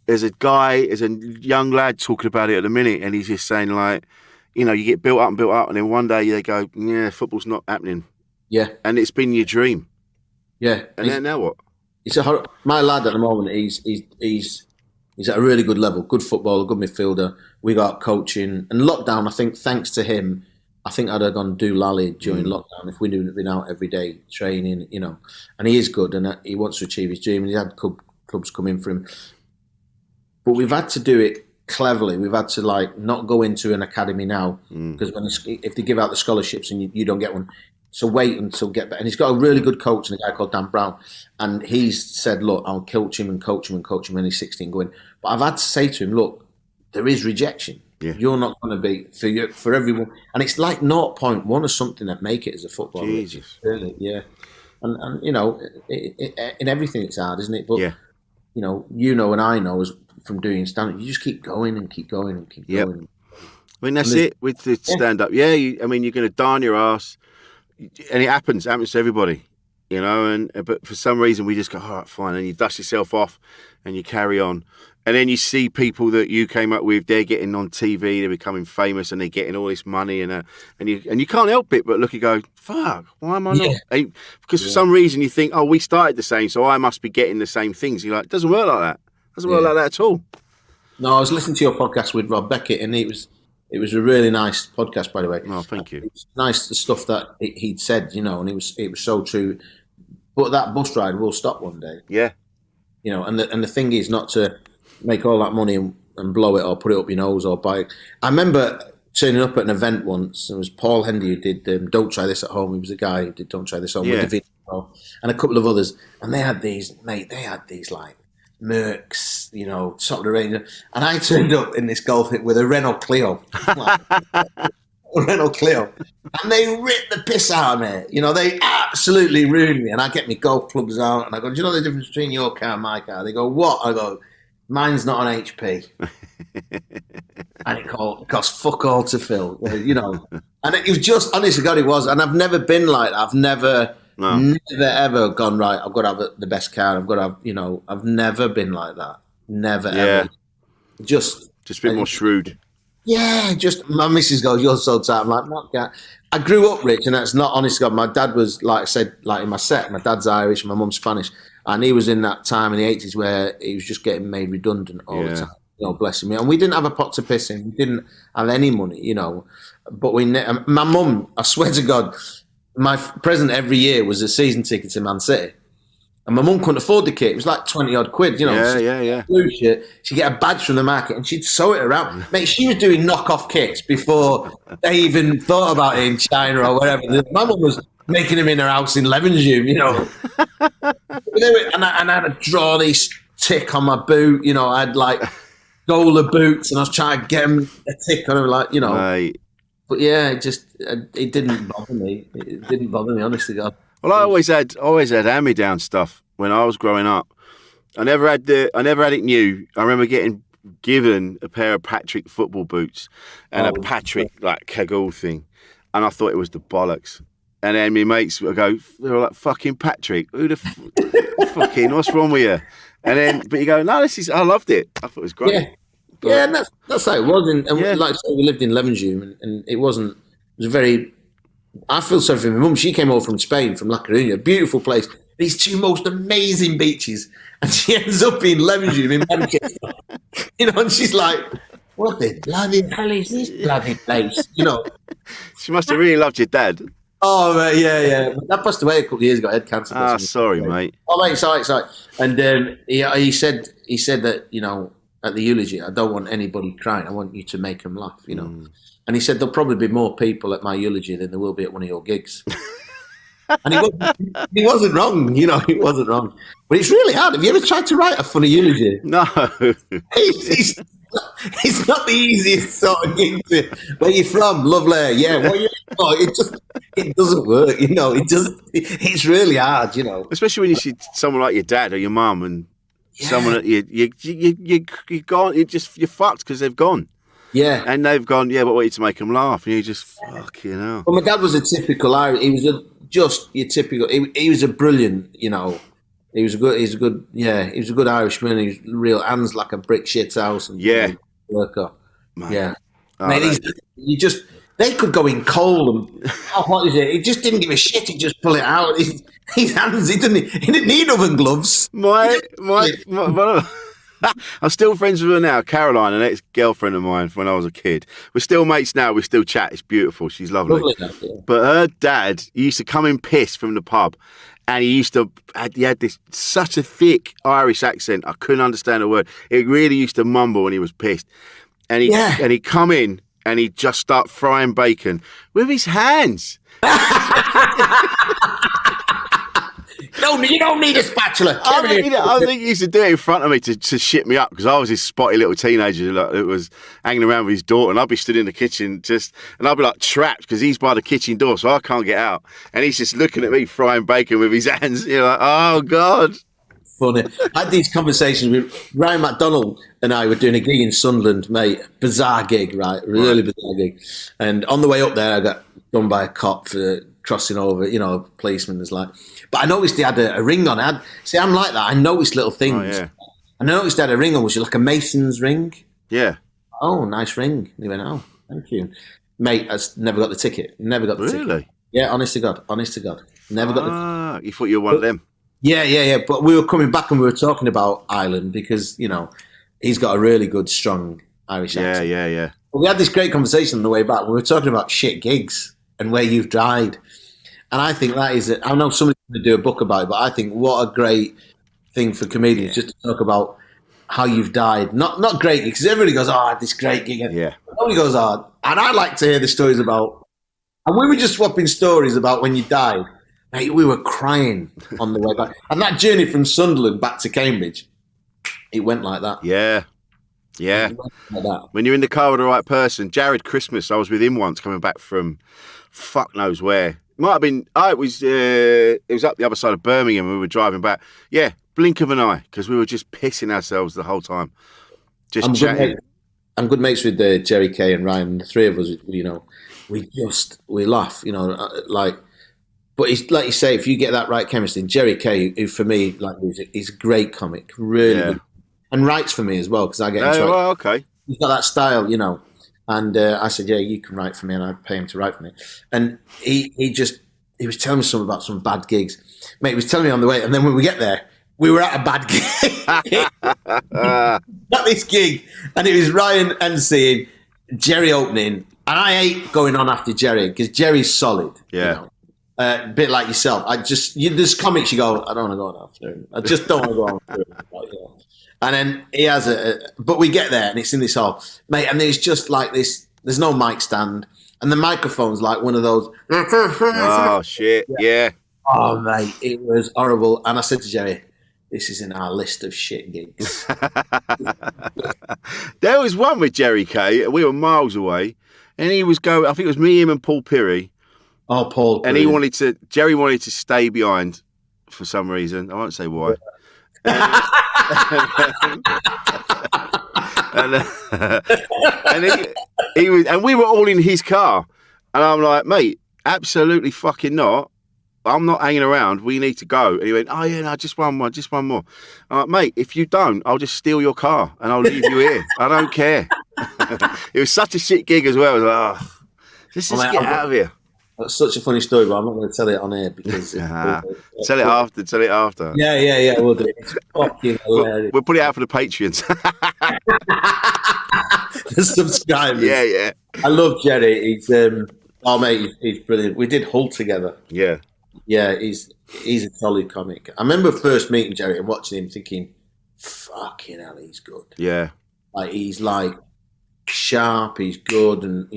There's a young lad talking about it at the minute, and he's just saying like, you get built up, and then one day they go, yeah, football's not happening. Yeah, and it's been your dream. Yeah, and then now what? My lad at the moment. He's at a really good level, good footballer, good midfielder. We got coaching and lockdown. I think thanks to him, I think I'd have gone do Lally during lockdown if we'd been out every day training. And he is good, and he wants to achieve his dream. And he had clubs come in for him, but we've had to do it cleverly. We've had to not go into an academy now because if they give out the scholarships and you don't get one. So wait until get better. And he's got a really good coach, and a guy called Dan Brown. And he's said, look, I'll coach him when he's 16 going. But I've had to say to him, look, there is rejection. Yeah. You're not going to be, for everyone. And it's like 0.1 or something that make it as a footballer. Jesus. Really, yeah. And in everything it's hard, isn't it? But, and I know as from doing stand-up, you just keep going and keep going and keep going. I mean, that's it with the stand-up. Yeah, you're going to die on your ass. And it happens to everybody, but for some reason we just go, all right, fine, and you dust yourself off and you carry on. And then you see people that you came up with, they're getting on TV, they're becoming famous, and they're getting all this money, and you can't help it but look and go, fuck, why am I not? Because for some reason you think, oh, we started the same, so I must be getting the same things. You're like, it doesn't work like that. It doesn't work like that at all. No, I was listening to your podcast with Rob Beckett, and it was a really nice podcast, by the way. Oh, thank you. It was nice, the stuff that he'd said, and it was so true. But that bus ride will stop one day. Yeah. And the thing is not to make all that money and blow it or put it up your nose or buy it. I remember turning up at an event once. It was Paul Hendy who did Don't Try This at Home. He was a guy who did Don't Try This at Home with the video, and a couple of others. And they had these like Mercs, top of the range. And I turned up in this golf hit with a Renault Clio. Renault Clio. And they ripped the piss out of me. They absolutely ruined me. And I get my golf clubs out and I go, do you know the difference between your car and my car? They go, what? I go, mine's not an HP. And it cost fuck all to fill, And it was just, honestly, God, it was. And I've never been like that. I've never ever gone, right, I've got to have the best car. I've got to have, I've never been like that. Never, ever. Just a bit more shrewd. Yeah, just my missus goes, you're so tight. I'm like, not that. I grew up rich, and that's not honest. God, my dad was, like I said, like in my set, my dad's Irish, my mum's Spanish, and he was in that time in the 80s where he was just getting made redundant all the time. Bless him. And we didn't have a pot to piss in. We didn't have any money, But my mum, I swear to God, my present every year was a season ticket to Man City. And my mum couldn't afford the kit. It was like 20 odd quid, Yeah. Blue shirt. She'd get a badge from the market and she'd sew it around. Mate, she was doing knockoff kits before they even thought about it in China or wherever. My mum was making them in her house in Levenshulme, And I had to draw this tick on my boot. I had like Gola boots and I was trying to get them a tick on them, Right. But yeah, it didn't bother me. It didn't bother me, honestly, God. Well, I always had hand-me-down stuff when I was growing up. I never had it new. I remember getting given a pair of Patrick football boots and a Patrick like Kegel thing, and I thought it was the bollocks. And then my mates would go, they were like, fucking Patrick, who the fucking, what's wrong with you? And then, but you go, no, I loved it. I thought it was great. Yeah. But, Yeah, and that's how it was. And like I said, we lived in Levenshulme, and it was a very, I feel sorry for my mum. She came over from Spain, from La Coruña, beautiful place. These two most amazing beaches. And she ends up in Levenshulme in Manchester. And she's like, what the bloody hell is this bloody place? She must have really loved your dad. Oh, mate, yeah. That passed away a couple of years ago. Head cancer. Ah, sorry, mate. Oh, mate, sorry. And he said that, at the eulogy, I don't want anybody crying. I want you to make them laugh, And he said there'll probably be more people at my eulogy than there will be at one of your gigs. And he wasn't wrong, He wasn't wrong. But it's really hard. Have you ever tried to write a funny eulogy? No. It's not the easiest sort of gig to. Where you from? Lovely. Yeah. It doesn't work. It's really hard. Especially when you see someone like your dad or your mum and someone that you're gone. You're fucked because they've gone. Yeah. And they've gone. Yeah, but I want you to make them laugh, and you just fucking hell. Well, my dad was a typical Irish. He was just your typical. He was a brilliant. He was a good. Yeah, he was a good Irishman. He was real hands like a brick shit house. And worker. Man. Yeah. Oh, Mate, they could go in coal and how hot is it? He just didn't give a shit. He'd just pull it out. His hands. He didn't need oven gloves. My I'm still friends with her now, Caroline, an ex-girlfriend of mine from when I was a kid. We're still mates now. We still chat. It's beautiful. She's lovely. Yeah. But her dad used to come in pissed from the pub, and he had this such a thick Irish accent. I couldn't understand a word. He really used to mumble when he was pissed, and he'd come in and he'd just start frying bacon with his hands. You don't need a spatula. I think he used to do it in front of me to shit me up because I was this spotty little teenager that was hanging around with his daughter, and I'd be stood in the kitchen and I'd be like trapped because he's by the kitchen door, so I can't get out, and he's just looking at me frying bacon with his hands. You're like, oh God. Funny. I had these conversations with Ryan McDonald, and I were doing a gig in Sunderland, mate. Bizarre gig, right? Really bizarre gig. And on the way up there, I got done by a cop for crossing over, a policeman was like. But I noticed he had a ring on. I'm like that. I noticed little things. Oh, yeah. I noticed he had a ring on, which was like a Mason's ring. Yeah. Oh, nice ring. And he went, oh, thank you. Mate, I never got the ticket. Never got the ticket. Really? Yeah, honest to God. Never got the ticket. You thought you were one of them? Yeah. But we were coming back and we were talking about Ireland because, he's got a really good, strong Irish accent. Yeah. But we had this great conversation on the way back. We were talking about shit gigs and where you've died. And I think that is I know somebody's going to do a book about it, but I think what a great thing for comedians just to talk about how you've died. Not great because everybody goes, this great gig. Yeah. Nobody goes, and I like to hear the stories about. And we were just swapping stories about when you died. Mate, we were crying on the way back. And that journey from Sunderland back to Cambridge, it went like that. Yeah. Like that. When you're in the car with the right person. Jared Christmas, I was with him once coming back from fuck knows where. Might have been. It was up the other side of Birmingham. We were driving back. Yeah, blink of an eye because we were just pissing ourselves the whole time, just chatting. I'm good mates with Jerry Kay and Ryan. The three of us, we laugh, like. But it's like you say, if you get that right chemistry, Jerry Kay, who for me, like music, he's a great comic, really good, and writes for me as well because I get. Well, okay. He's got that style, And I said, yeah, you can write for me, and I pay him to write for me. And he was telling me something about some bad gigs. Mate, he was telling me on the way, and then when we get there, we were at a bad gig. At this gig, and it was Ryan emceeing, Jerry opening, and I hate going on after Jerry because Jerry's solid. Yeah. A bit like yourself. There's comics you go, I don't want to go on after him. I just don't want to go on after him. And then he has but we get there and it's in this hall, mate, and there's just like this, there's no mic stand and the microphone's like one of those. Oh, shit, yeah. Oh, mate, it was horrible. And I said to Jerry, this is in our list of shit gigs. There was one with Jerry Kay, we were miles away, and he was going, I think it was me, him and Paul Pirrie. Oh, Paul. And Jerry wanted to stay behind for some reason. I won't say why. And he was, and we were all in his car, and I'm like, mate, absolutely fucking not. I'm not hanging around. We need to go. And he went, oh, yeah, no, just one more. I'm like, mate, if you don't, I'll just steal your car and I'll leave you here. I don't care. It was such a shit gig as well. I was like, oh, just get out of here. That's such a funny story, but I'm not going to tell it on air because... Tell it after. Yeah, we'll do it. It's fucking hilarious. We'll put it out for the Patreons. The subscribers. Yeah. I love Jerry. He's, mate, he's brilliant. We did Hull together. Yeah. Yeah, he's a solid comic. I remember first meeting Jerry and watching him thinking, fucking hell, he's good. Yeah. Like, he's like sharp, he's good, and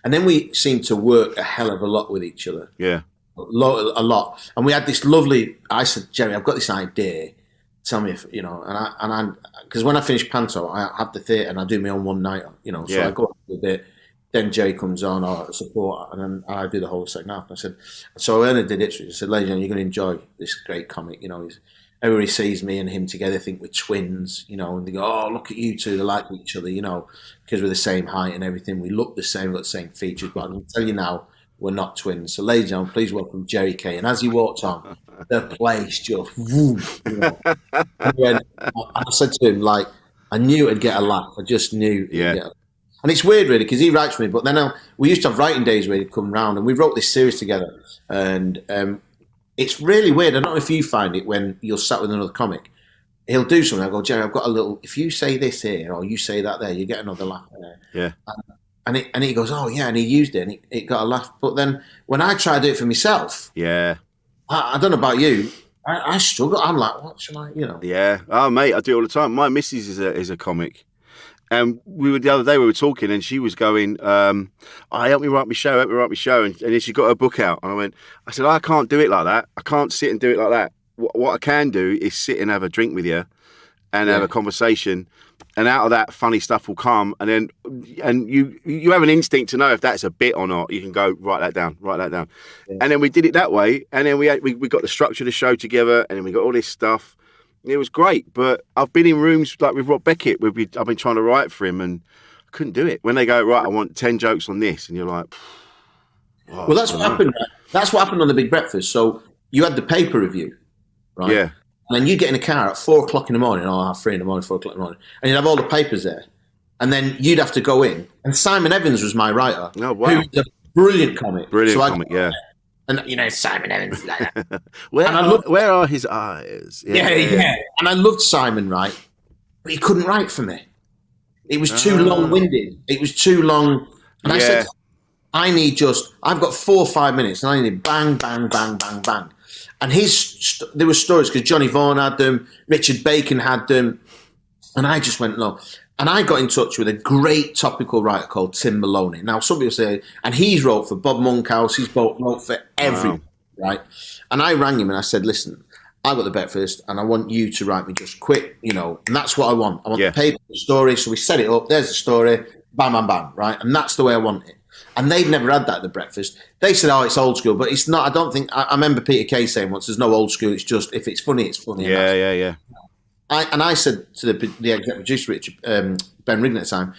and then we seemed to work a hell of a lot with each other. Yeah. A lot. And we had this lovely, I said, Jerry, I've got this idea. Tell me if, and I, because when I finish Panto, I have the theatre and I do my own one night, so I go a bit. Then Jerry comes on, or support, and then I do the whole second half. I said, so I only did it. I said, ladies and gentlemen, you're going to enjoy this great comic. Everybody sees me and him together, think we're twins, and they go, oh, look at you two, they like each other, because we're the same height and everything. We look the same, we've got the same features, but I'm going to tell you now, we're not twins. So ladies and gentlemen, please welcome Jerry Kay. And as he walked on, the place just, woo, and I said to him, like, I knew it'd get a laugh. I just knew it'd get a laugh. And it's weird, really, because he writes for me. But then we used to have writing days where he'd come round, and we wrote this series together. And it's really weird. I don't know if you find it when you're sat with another comic. He'll do something. I go, Jerry, I've got a little. If you say this here or you say that there, you get another laugh there. Yeah. And he goes, oh yeah, and he used it, and it got a laugh. But then when I try to do it for myself, yeah, I don't know about you. I struggle. I'm like, what should I, Yeah. Oh, mate, I do it all the time. My missus is a comic. And the other day we were talking, and she was going, help me write my show. And then she got her book out. And I said, I can't do it like that. I can't sit and do it like that. What I can do is sit and have a drink with you and have a conversation. And out of that, funny stuff will come. And you have an instinct to know if that's a bit or not. You can go, write that down. Yeah. And then we did it that way. And then we got the structure of the show together. And then we got all this stuff. It was great, but I've been in rooms like with Rob Beckett where I've been trying to write for him and I couldn't do it. When they go, right, I want 10 jokes on this, and you're like, oh, well, that's what happened. That's what happened on the Big Breakfast. So you had the paper review, right? Yeah. And then you get in a car at 4 o'clock in the morning, or 3 in the morning, 4 o'clock in the morning, and you'd have all the papers there. And then you'd have to go in. And Simon Evans was my writer. Oh, wow. Who's a brilliant comic. Yeah. And Simon Evans like that. Where are his eyes? Yeah. And I loved Simon, right? But he couldn't write for me. It was too long-winded. It was too long. And I said, I've got 4 or 5 minutes, and I need bang, bang, bang, bang, bang. And there were stories, because Johnny Vaughan had them, Richard Bacon had them, and I just went, no. And I got in touch with a great topical writer called Tim Maloney. Now, some people say, and he's wrote for Bob Monkhouse, he's wrote for everyone, right? And I rang him and I said, listen, I got the breakfast and I want you to write me just quick, and that's what I want. I want the paper, the story. So we set it up, there's the story, bam, bam, bam, right? And that's the way I want it. And they'd never had that at the breakfast. They said, oh, it's old school, but it's not. I don't think, I remember Peter Kay saying once, there's no old school, it's just, if it's funny, it's funny. Yeah. I said to the exec producer, Richard, Ben Riggan at the time,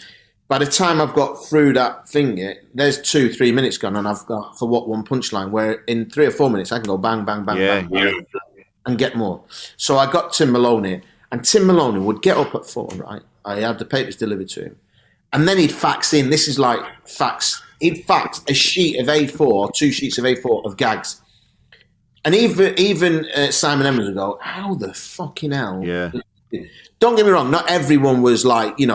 by the time I've got through that thing, there's 2-3 minutes gone, and I've got for what one punchline, where in 3 or 4 minutes I can go bang, bang, bang, bang, and get more. So I got Tim Maloney, and Tim Maloney would get up at 4, right? I had the papers delivered to him, and then he'd fax in. This is like fax. He'd fax a sheet of A4, 2 sheets of A4 of gags. And even Simon Evans would go, how the fucking hell? Yeah. Don't get me wrong, not everyone was like, 20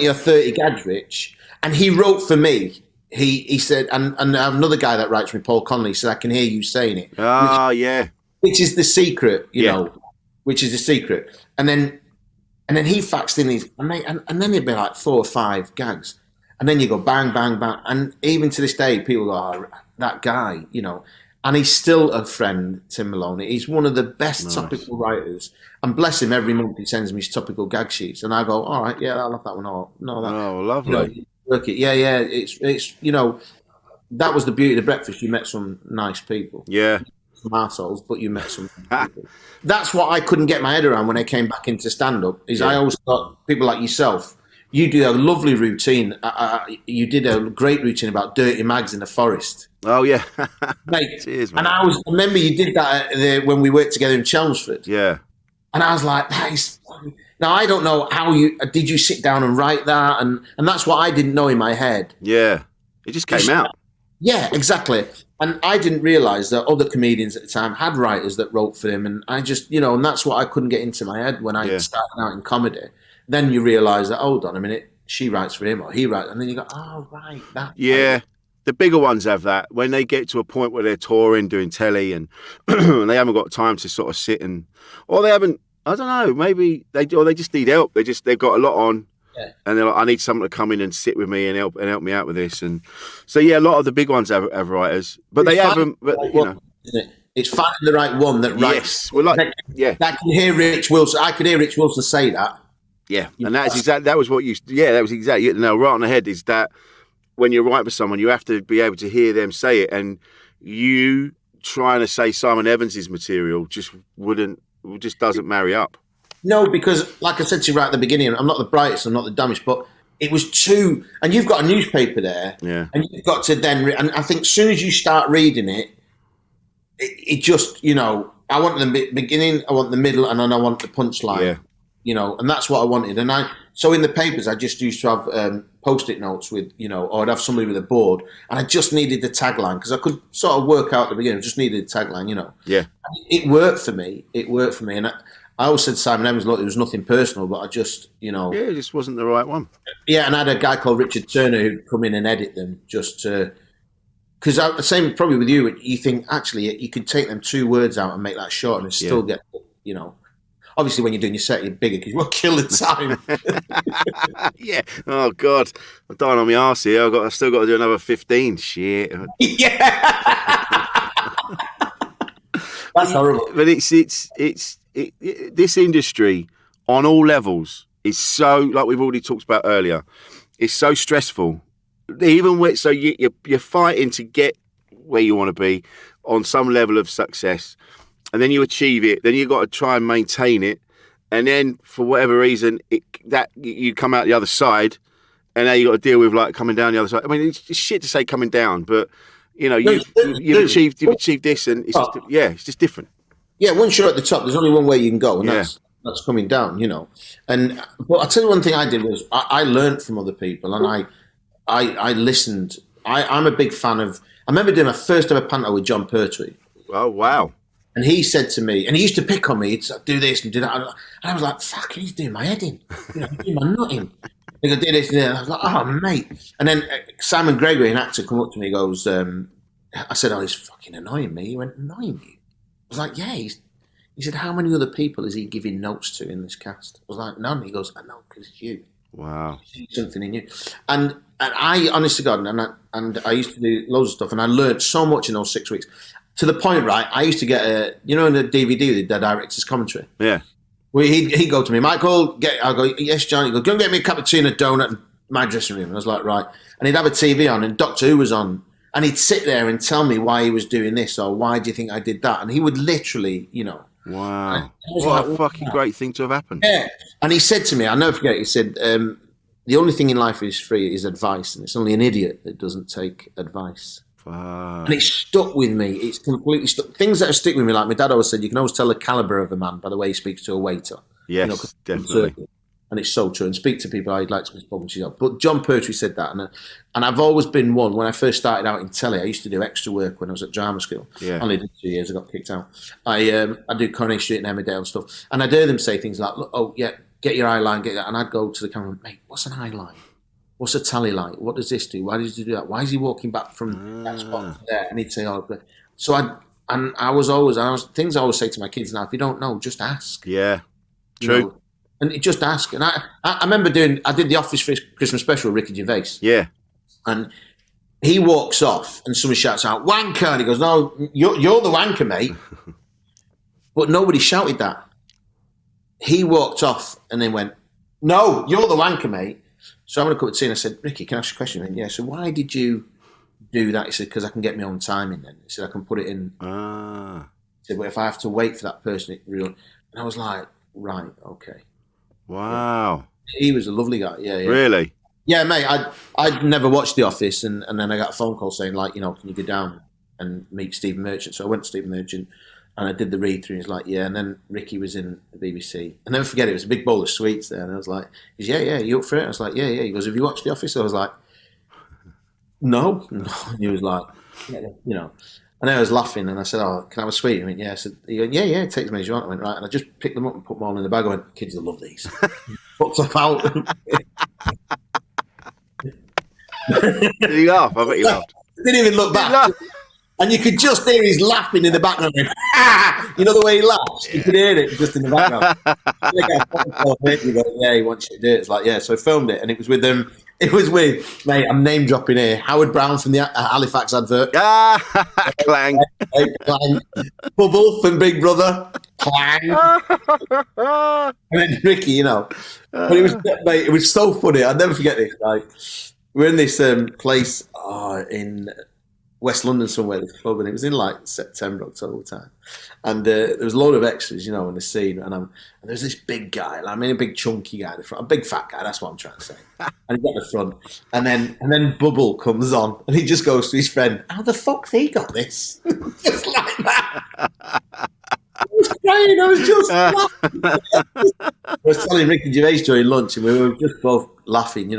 or 30 gags rich. And he wrote for me. He said, and another guy that writes for me, Paul Connolly, said, I can hear you saying it. Which is the secret, which is the secret. And then he faxed in these, and then it'd be like 4 or 5 gags. And then you go bang, bang, bang. And even to this day, people go, oh, that guy, And he's still a friend, Tim Maloney. He's one of the best topical writers. And bless him, every month he sends me his topical gag sheets. And I go, all right, yeah, I'll have that one. Oh, lovely. Work it. Yeah. It's that was the beauty of the breakfast. You met some nice people. Yeah. Some arseholes, but you met some people. That's what I couldn't get my head around when I came back into stand-up, is I always thought people like yourself, you do a lovely routine. You did a great routine about dirty mags in the forest. Oh yeah, Mate. cheers, man. And I remember you did that when we worked together in Chelmsford. Yeah. And I was like, that is. Now I don't know how did you sit down and write that, and that's what I didn't know in my head. Yeah, it just came out. Yeah, exactly. And I didn't realise that other comedians at the time had writers that wrote for him, and I just, and that's what I couldn't get into my head when I started out in comedy. Then you realise that, hold on a minute, she writes for him or he writes, and then you go, oh right, that. Yeah. The bigger ones have that. When they get to a point where they're touring, doing telly, and they haven't got time to sort of sit or they haven't. I don't know. Maybe they just need help. They've got a lot on, and they're like, I need someone to come in and sit with me and help me out with this. And so a lot of the big ones have writers, but they haven't. But it's finding the right one that writes. Yes, well, that can hear Rich Wilson. I could hear Rich Wilson say that. Yeah, and that's exactly. That was what you. Yeah, that was exactly. You know, right on the head is that when you write for someone, you have to be able to hear them say it, and you trying to say Simon Evans's material just doesn't marry up. No, because like I said to you right at the beginning, I'm not the brightest, I'm not the dumbest, but it was too. And you've got a newspaper there, and you've got to then. And I think as soon as you start reading it just, I want the beginning, I want the middle, and then I want the punchline. Yeah. And that's what I wanted. And so in the papers, I just used to have Post-it notes with, or I'd have somebody with a board, and I just needed the tagline because I could sort of work out at the beginning. I just needed a tagline, Yeah. It worked for me. And I always said to Simon Evans, look, it was nothing personal, but I just, Yeah, it just wasn't the right one. Yeah, and I had a guy called Richard Turner who'd come in and edit them just to. Because the same probably with you, you think actually you could take them 2 words out and make that short and still get, Obviously, when you're doing your set, you're bigger because you won't kill the time. Yeah. Oh God, I'm dying on my arse here. I've still got to do another 15. Shit. Yeah. That's horrible. But it's this industry on all levels is so, like we've already talked about earlier, it's so stressful. Even with you're fighting to get where you want to be on some level of success. And then you achieve it. Then you've got to try and maintain it. And then, for whatever reason, you come out the other side, and now you got to deal with like coming down the other side. I mean, it's shit to say coming down, but you've achieved this, and it's just different. Yeah, once you're at the top, there's only one way you can go, and that's coming down. And but I'll tell you one thing I did was I learned from other people, and I listened. I'm a big fan of. I remember doing my first ever panto with John Pertwee. Oh wow. And he said to me, and he used to pick on me, he'd say, do this and do that. And I was like, fuck, he's doing my head in. He's doing my nut in. He goes, do this and that. And I was like, oh, mate. And then Simon Gregory, an actor, come up to me, goes, I said, oh, he's fucking annoying me. He went, annoying you? I was like, yeah. He said, how many other people is he giving notes to in this cast? I was like, none. He goes, I know, because it's you. Wow. Something in you. And I, honest to God, and I used to do loads of stuff, and I learned so much in those 6 weeks. To the point, right, I used to get in the DVD, the director's commentary. Yeah. Well, he'd go to me, Michael, I'll go, yes, John. He'd go, go and get me a cup of tea and a donut in my dressing room. And I was like, right. And he'd have a TV on, and Doctor Who was on. And he'd sit there and tell me why he was doing this, or why do you think I did that? And he would literally, Wow. What a fucking great thing to have happened. Yeah. And he said to me, I'll never forget, he said, the only thing in life is free is advice, and it's only an idiot that doesn't take advice. And it stuck with me. It's completely stuck. Things that have stuck with me, like my dad always said, you can always tell the calibre of a man by the way he speaks to a waiter. Yes, definitely. And it's so true. And speak to people I'd like to speak to. But John Pertwee said that. And I've always been one, when I first started out in telly, I used to do extra work when I was at drama school. Yeah. I only did 2 years, I got kicked out. I do Coronation Street and Emmerdale and stuff. And I'd hear them say things like, oh, yeah, get your eye line, get that. And I'd go to the camera, mate, what's an eye line? What's a tally like? What does this do? Why did you do that? Why is he walking back from that spot to there? And he'd say, oh, but so I was things I always say to my kids now, if you don't know, just ask. Yeah. True. And just ask. And I remember I did the Office for Christmas special with Ricky Gervais. Yeah. And he walks off and someone shouts out, wanker. And he goes, no, you're the wanker, mate. But nobody shouted that. He walked off and then went, no, you're the wanker, mate. So I'm going to cut the scene. I said, Ricky, can I ask you a question? He went, yeah. So why did you do that? He said, because I can get my own time in then. He said, I can put it in. He said, but if I have to wait for that person, and I was like, right, okay. Wow. He was a lovely guy. Yeah, yeah. Really? Yeah, mate. I'd never watched The Office, and then I got a phone call saying like, can you go down and meet Stephen Merchant? So I went to Stephen Merchant, and I did the read through. He's like, yeah. And then Ricky was in the BBC. And never forget, it was a big bowl of sweets there, and I was like, yeah, you up for it? I was like, yeah. He goes, have you watched The Office? I was like, no. And he was like, And then I was laughing, and I said, oh, can I have a sweet? He went, yeah. I said, yeah, take as many as you want. I went, right. And I just picked them up and put them all in the bag. I went, kids will love these. Fucked off out. Did he laugh? I bet he laughed. Didn't even look back. And you could just hear he's laughing in the background. You know the way he laughs? You could hear it just in the background. You go, yeah, he wants you to do it. It's like, yeah. So I filmed it, and it was with them. It was with, mate, I'm name dropping here, Howard Brown from the Halifax advert. Clang. Clang. Bubble from Big Brother. Clang. And then Ricky, But it was so funny. I'll never forget this. Like, we're in this place in West London somewhere, this club, and it was in like September, October time. And there was a load of extras, in the scene. And there's this big guy, a big chunky guy at the front, a big fat guy, that's what I'm trying to say. And he's at the front. And then Bubble comes on, and he just goes to his friend, how the fuck's he got this? Just like that. I was crying, I was just laughing. I was telling Ricky Gervais during lunch, and we were just both laughing,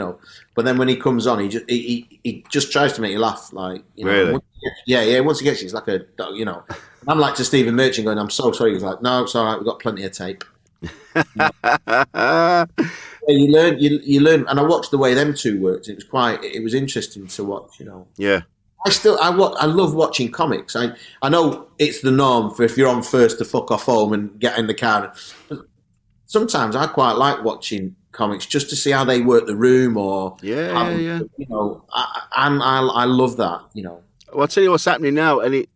But then when he comes on, he just tries to make you laugh, like, Really? Once he gets you, it's like a dog, I'm like to Stephen Merchant going, I'm so sorry. He's like, no, it's all right, we've got plenty of tape. You learn, and I watched the way them two worked. It was interesting to watch, Yeah. I love watching comics. I know it's the norm for if you're on first to fuck off home and get in the car. But sometimes I quite like watching comics just to see how they work the room, or Yeah. I love that. Well, I'll tell you what's happening now, and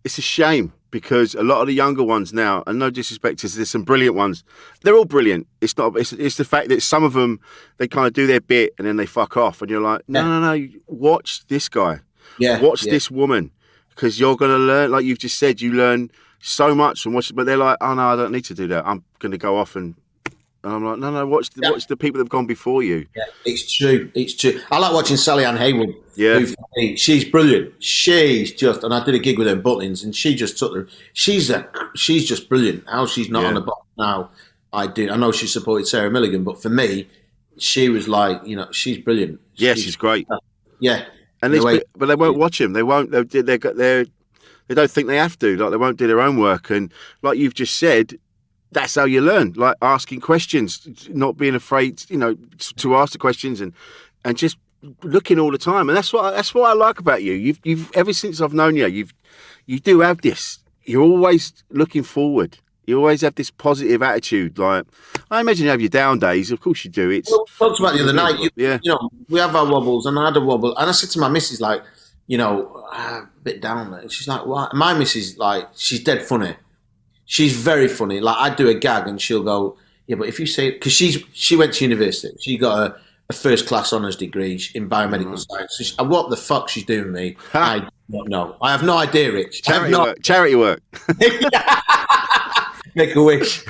it's a shame because a lot of the younger ones now, and no disrespect, there's some brilliant ones. They're all brilliant. It's the fact that some of them, they kind of do their bit and then they fuck off, and you're like, no, watch this guy. Yeah, watch this woman, because you're going to learn, like you've just said, you learn so much from watching. But they're like, oh no, I don't need to do that. I'm going to go off and I'm like, no, watch the people that have gone before you. Yeah, it's true. I like watching Sally Ann Haywood. Yeah, she's brilliant. She's just, and I did a gig with her in Butlins, and she just took her. She's just brilliant. How she's not on the bottom now, I know she supported Sarah Milligan, but for me, she was like, she's brilliant. She's great. Yeah. And but they won't watch him. They won't. They don't think they have to. Like, they won't do their own work. And like you've just said, that's how you learn. Like asking questions, not being afraid, to ask the questions, and just looking all the time. And that's what I like about you. You've ever since I've known you, you do have this. You're always looking forward. You always have this positive attitude. Like, I imagine you have your down days. Of course you do. It's talked about the other night. We have our wobbles, and I had a wobble, and I said to my missus, like, a bit down there. She's like, "Why?" My missus, like, she's dead funny. She's very funny. Like, I'd do a gag, and she'll go, "Yeah, but if you say," because she went to university. She got a first class honours degree in biomedical science. So what the fuck she's doing with me? I don't know. I have no idea, Rich. Charity work. Make a wish.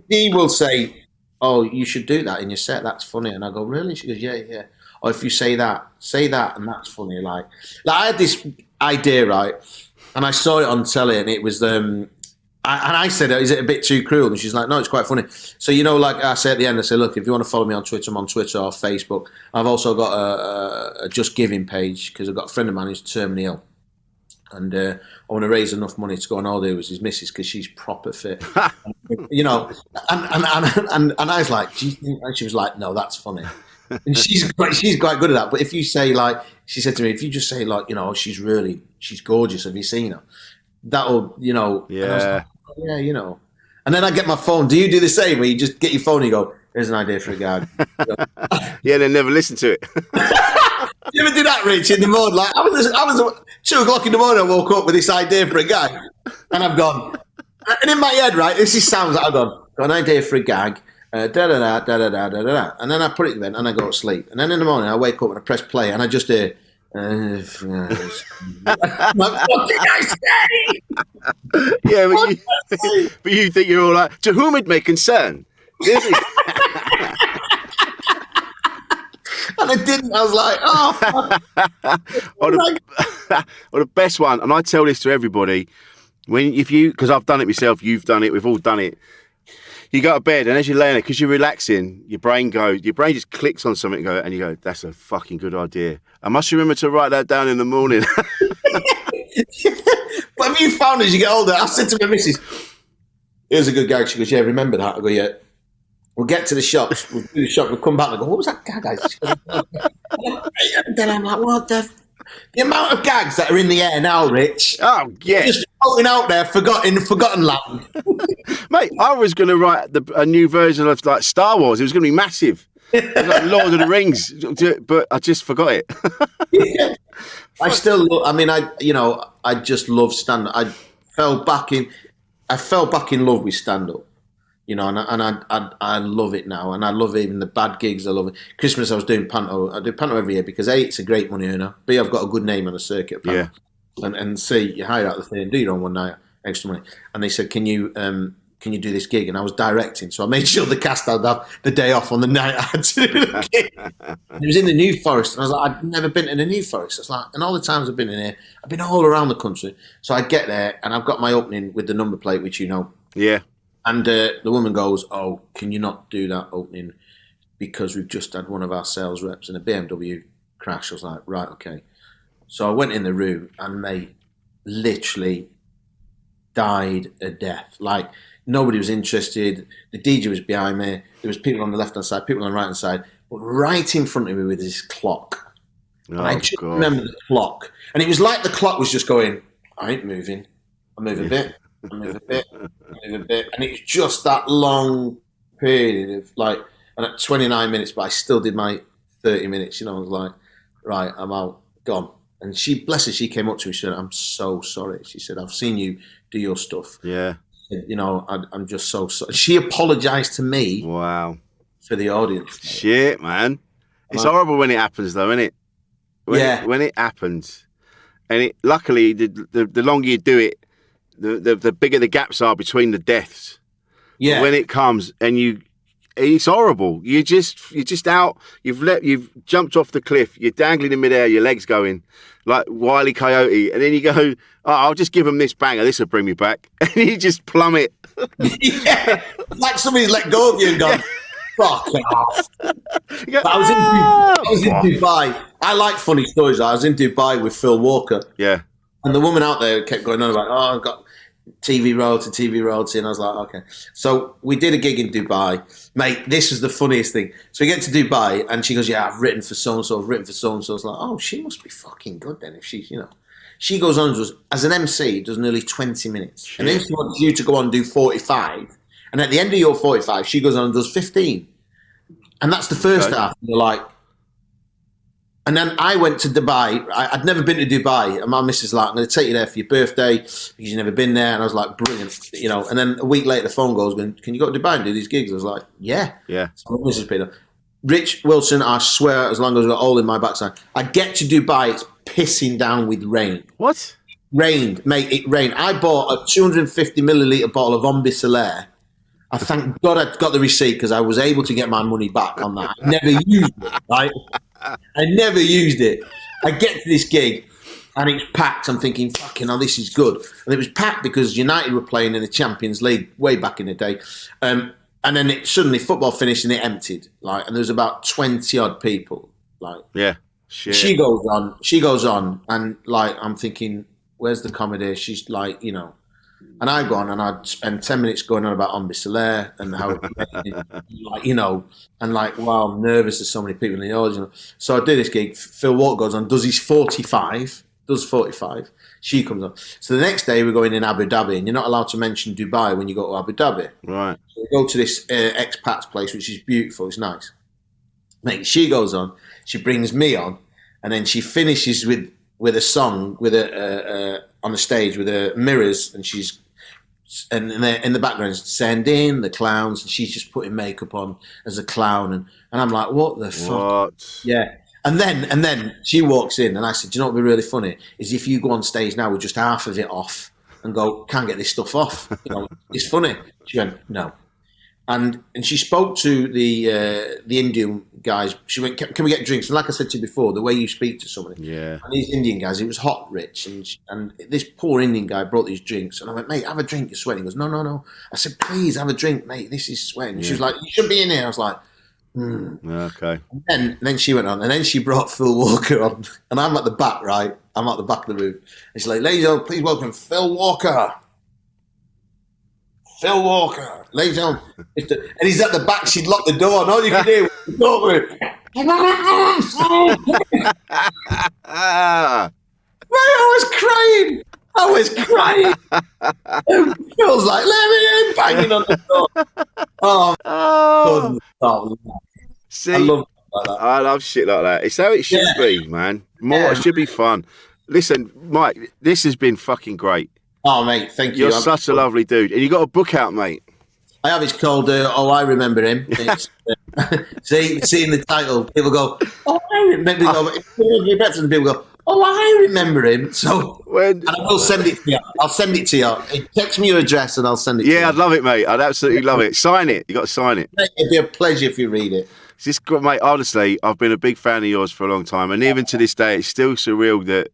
He will say, "Oh, you should do that in your set. That's funny." And I go, "Really?" She goes, "Yeah." Or if you say that, and that's funny. Like I had this idea, right? And I saw it on telly, and it was and I said, "Is it a bit too cruel?" And she's like, "No, it's quite funny." So like I say at the end, I say, "Look, if you want to follow me on Twitter, I'm on Twitter or Facebook. I've also got a Just Giving page because I've got a friend of mine who's terminally ill. And I want to raise enough money to go on holiday with his missus because she's proper fit, And I was like, "Do you think?" And she was like, "No, that's funny." And she's quite good at that. But if you say, like, she said to me, if you just say, like, she's gorgeous. Have you seen her? That'll, And I was like, yeah. And then I get my phone. Do you do the same? Where you just get your phone and you go, "Here's an idea for a gag." Yeah, they never listen to it. You ever do that, Rich, in the morning? Like, I was 2 o'clock in the morning, I woke up with this idea for a gag. And I've gone, and in my head, right, this sounds like I've got an idea for a gag, da-da-da, da-da-da, da-da-da. And then I put it in bed and I go to sleep. And then in the morning, I wake up and I press play and I just hear, what can I say? Yeah, but you think you're all like, to whom it may concern. And I didn't. I was like, oh, fuck. Or the best one, and I tell this to everybody, because I've done it myself, you've done it, we've all done it. You go to bed, and as you're laying there, because you're relaxing, your brain just clicks on something, and you go, that's a fucking good idea. I must remember to write that down in the morning. But have you found as you get older? I said to my missus, here's a good gag. She goes, yeah, remember that? I go, yeah. We'll get to the shops. We'll do the shop. We'll come back and I go, what was that gag? And then I'm like, what the amount of gags that are in the air now, Rich? Oh, yeah. Just floating out there, forgotten land. Mate, I was going to write a new version of like Star Wars. It was going to be massive. It was like Lord of the Rings, but I just forgot it. I still, I just love stand-up. I fell back in love with stand-up. And I love it now, and I love even the bad gigs. I love it. Christmas, I was doing panto. I do panto every year because A, it's a great money earner. B, I've got a good name on the circuit. Panto. Yeah. And C, you hire out the thing and do your own one night, extra money. And they said, can you do this gig? And I was directing, so I made sure the cast had the day off on the night I had to do the gig. It was in the New Forest, and I was like, I'd never been to the New Forest. I was like, and all the times I've been in here, I've been all around the country. So I get there, and I've got my opening with the number plate, which you know. Yeah. And the woman goes, oh, can you not do that opening because we've just had one of our sales reps in a BMW crash? I was like, right, okay. So I went in the room and they literally died a death. Like, nobody was interested. The DJ was behind me. There was people on the left-hand side, people on the right-hand side. But right in front of me with this clock. And I just remember the clock. And it was like the clock was just going, I ain't moving. I move a bit. I move a bit, and it was just that long period of like, and at 29 minutes, but I still did my 30 minutes. I was like, right, I'm out, gone. And she, bless her, she came up to me. She said, "I'm so sorry." She said, "I've seen you do your stuff. Yeah, I'm just so sorry." She apologized to me. Wow, for the audience. Shit, man, it's horrible when it happens, though, isn't it? When it happens, and luckily, the longer you do it, the bigger the gaps are between the deaths. Yeah. But when it comes and it's horrible. You're just out. You've jumped off the cliff. You're dangling in midair. Your legs going like Wile E. Coyote, and then you go, "Oh, I'll just give them this banger. This will bring me back." And you just plummet. Yeah, like somebody's let go of you and gone, "Fuck off." Go, I was in Dubai. I like funny stories. I was in Dubai with Phil Walker. Yeah. And the woman out there kept going on about, "Oh, I've got TV royalty. And I was like, okay. So we did a gig in Dubai. Mate, this was the funniest thing. So we get to Dubai and she goes, yeah, I've written for so-and-so. I was like, oh, she must be fucking good then if she's, She goes on and does, as an MC, does nearly 20 minutes. Shit. And then she wants you to go on and do 45. And at the end of your 45, she goes on and does 15. And that's the first half. And you're like, and then I went to Dubai. I'd never been to Dubai. And my missus like, I'm going to take you there for your birthday because you've never been there. And I was like, brilliant, And then a week later, the phone goes, going, can you go to Dubai and do these gigs? I was like, yeah. Yeah. So my missus paid up. Rich Wilson, I swear, as long as I've got all in my backside, I get to Dubai, it's pissing down with rain. What? Rained, mate, it rained. I bought a 250 milliliter bottle of Ombi Solaire. I thank God I got the receipt because I was able to get my money back on that. I never used it, right? I never used it. I get to this gig and it's packed. I'm thinking, fucking hell, this is good. And it was packed because United were playing in the Champions League way back in the day. And then suddenly football finished and it emptied. Like, and there was about 20 odd people. Like, yeah, shit. She goes on, and like, I'm thinking, where's the comedy? She's like, and I go on and I'd spend 10 minutes going on about Ombi Solaire and how, and like, wow, I'm nervous. There's so many people in the audience. So I do this gig. Phil Walker goes on, does his 45. She comes on. So the next day we're going in Abu Dhabi, and you're not allowed to mention Dubai when you go to Abu Dhabi. Right. So we go to this expat's place, which is beautiful. It's nice. Mate, she goes on. She brings me on, and then she finishes with a song with on the stage with her mirrors, and she's in the background, send in the clowns, and she's just putting makeup on as a clown, and I'm like, what the fuck? What? Yeah. And then she walks in, and I said, do you know what would be really funny is if you go on stage now with just half of it off and go, can't get this stuff off. It's funny. She went, no. And she spoke to the Indian guys. She went, "Can we get drinks?" And like I said to you before, the way you speak to somebody, Yeah. And these Indian guys, it was hot, Rich, and this poor Indian guy brought these drinks, and I went, "Mate, have a drink. You're sweating." He goes, "No." I said, "Please have a drink, mate. This is sweating." She was like, "You shouldn't be in here." I was like, Okay. And then she went on, and then she brought Phil Walker on, and I'm at the back, right? I'm at the back of the room, and she's like, "Ladies and gentlemen, please welcome Phil Walker." Phil Walker, ladies and gentlemen. And he's at the back. She'd locked the door, and all you could hear was the door. I was crying. And Phil's like, "Let me in," banging on the door. Couldn't stop. See, I love like that. I love shit like that. It's how it should be, man. It should be fun. Listen, Mike, this has been fucking great. Oh, mate, thank you. You're such a lovely dude. And you got a book out, mate. I have. It's called "Oh, I Remember Him." It's, seeing the title, people go, "Oh, I remember." People go, "Oh, I remember him." So, and I will send it to you. I'll send it to you. Text me your address, and I'll send it to you. Yeah, I'd love it, mate. I'd absolutely love it. Sign it. You got to sign it. It'd be a pleasure if you read it. It's just, mate, honestly, I've been a big fan of yours for a long time. And even to this day, it's still surreal that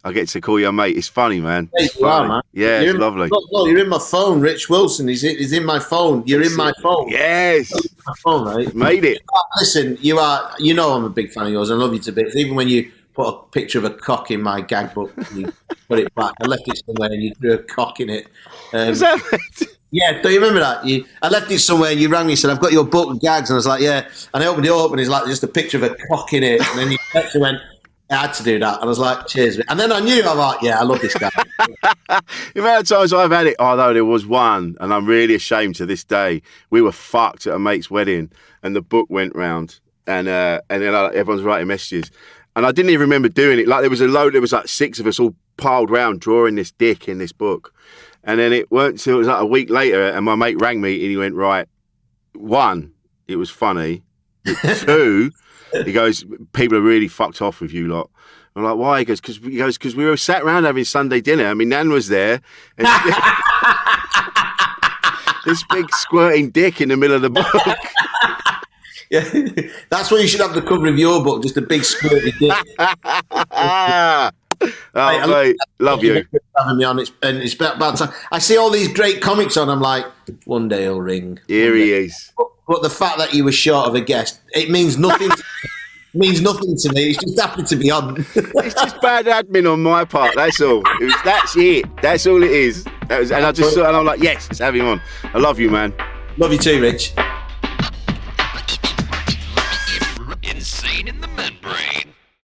I get to call you a mate. It's funny, man. It's you funny. are, man. Yeah, You're it's lovely. Look, you're in my phone, Rich Wilson. He's in my phone. You're in my phone. Yes. My phone, right? Made it. Listen, you are. You know I'm a big fan of yours. I love you to bits. Even when you put a picture of a cock in my gag book, and you put it back. I left it somewhere, and you drew a cock in it. Is that it? Yeah, do you remember that? I left it somewhere, and you rang me and said, "I've got your book of gags," and I was like, "Yeah." And I opened it up, and it's like just a picture of a cock in it, and then you actually went, "I had to do that," and I was like, "Cheers." And then I knew, I'm like, "Yeah, I love this guy." The amount of times I've had it, although there was one, and I'm really ashamed to this day. We were fucked at a mate's wedding, and the book went round, and then everyone's writing messages, and I didn't even remember doing it. Like there was like 6 of us all piled round drawing this dick in this book, and then it weren't till it was like a week later, and my mate rang me, and he went, "Right, 1, it was funny. 2." He goes, "People are really fucked off with you lot." I'm like, "Why?" He goes, "Because we were sat around having Sunday dinner. I mean, Nan was there. And this big squirting dick in the middle of the book." Yeah, that's what you should have the cover of your book, just a big squirty dick. Mate, love you. Having me on, it's about time. I see all these great comics on. I'm like, one day he'll ring. Here he is. But the fact that you were short of a guest, it means nothing. Means nothing to me. It's just happy to be on. It's just bad admin on my part. That's all. That's it. That's all it is. And I just and I'm like, yes, let's have him on. I love you, man. Love you too, Rich.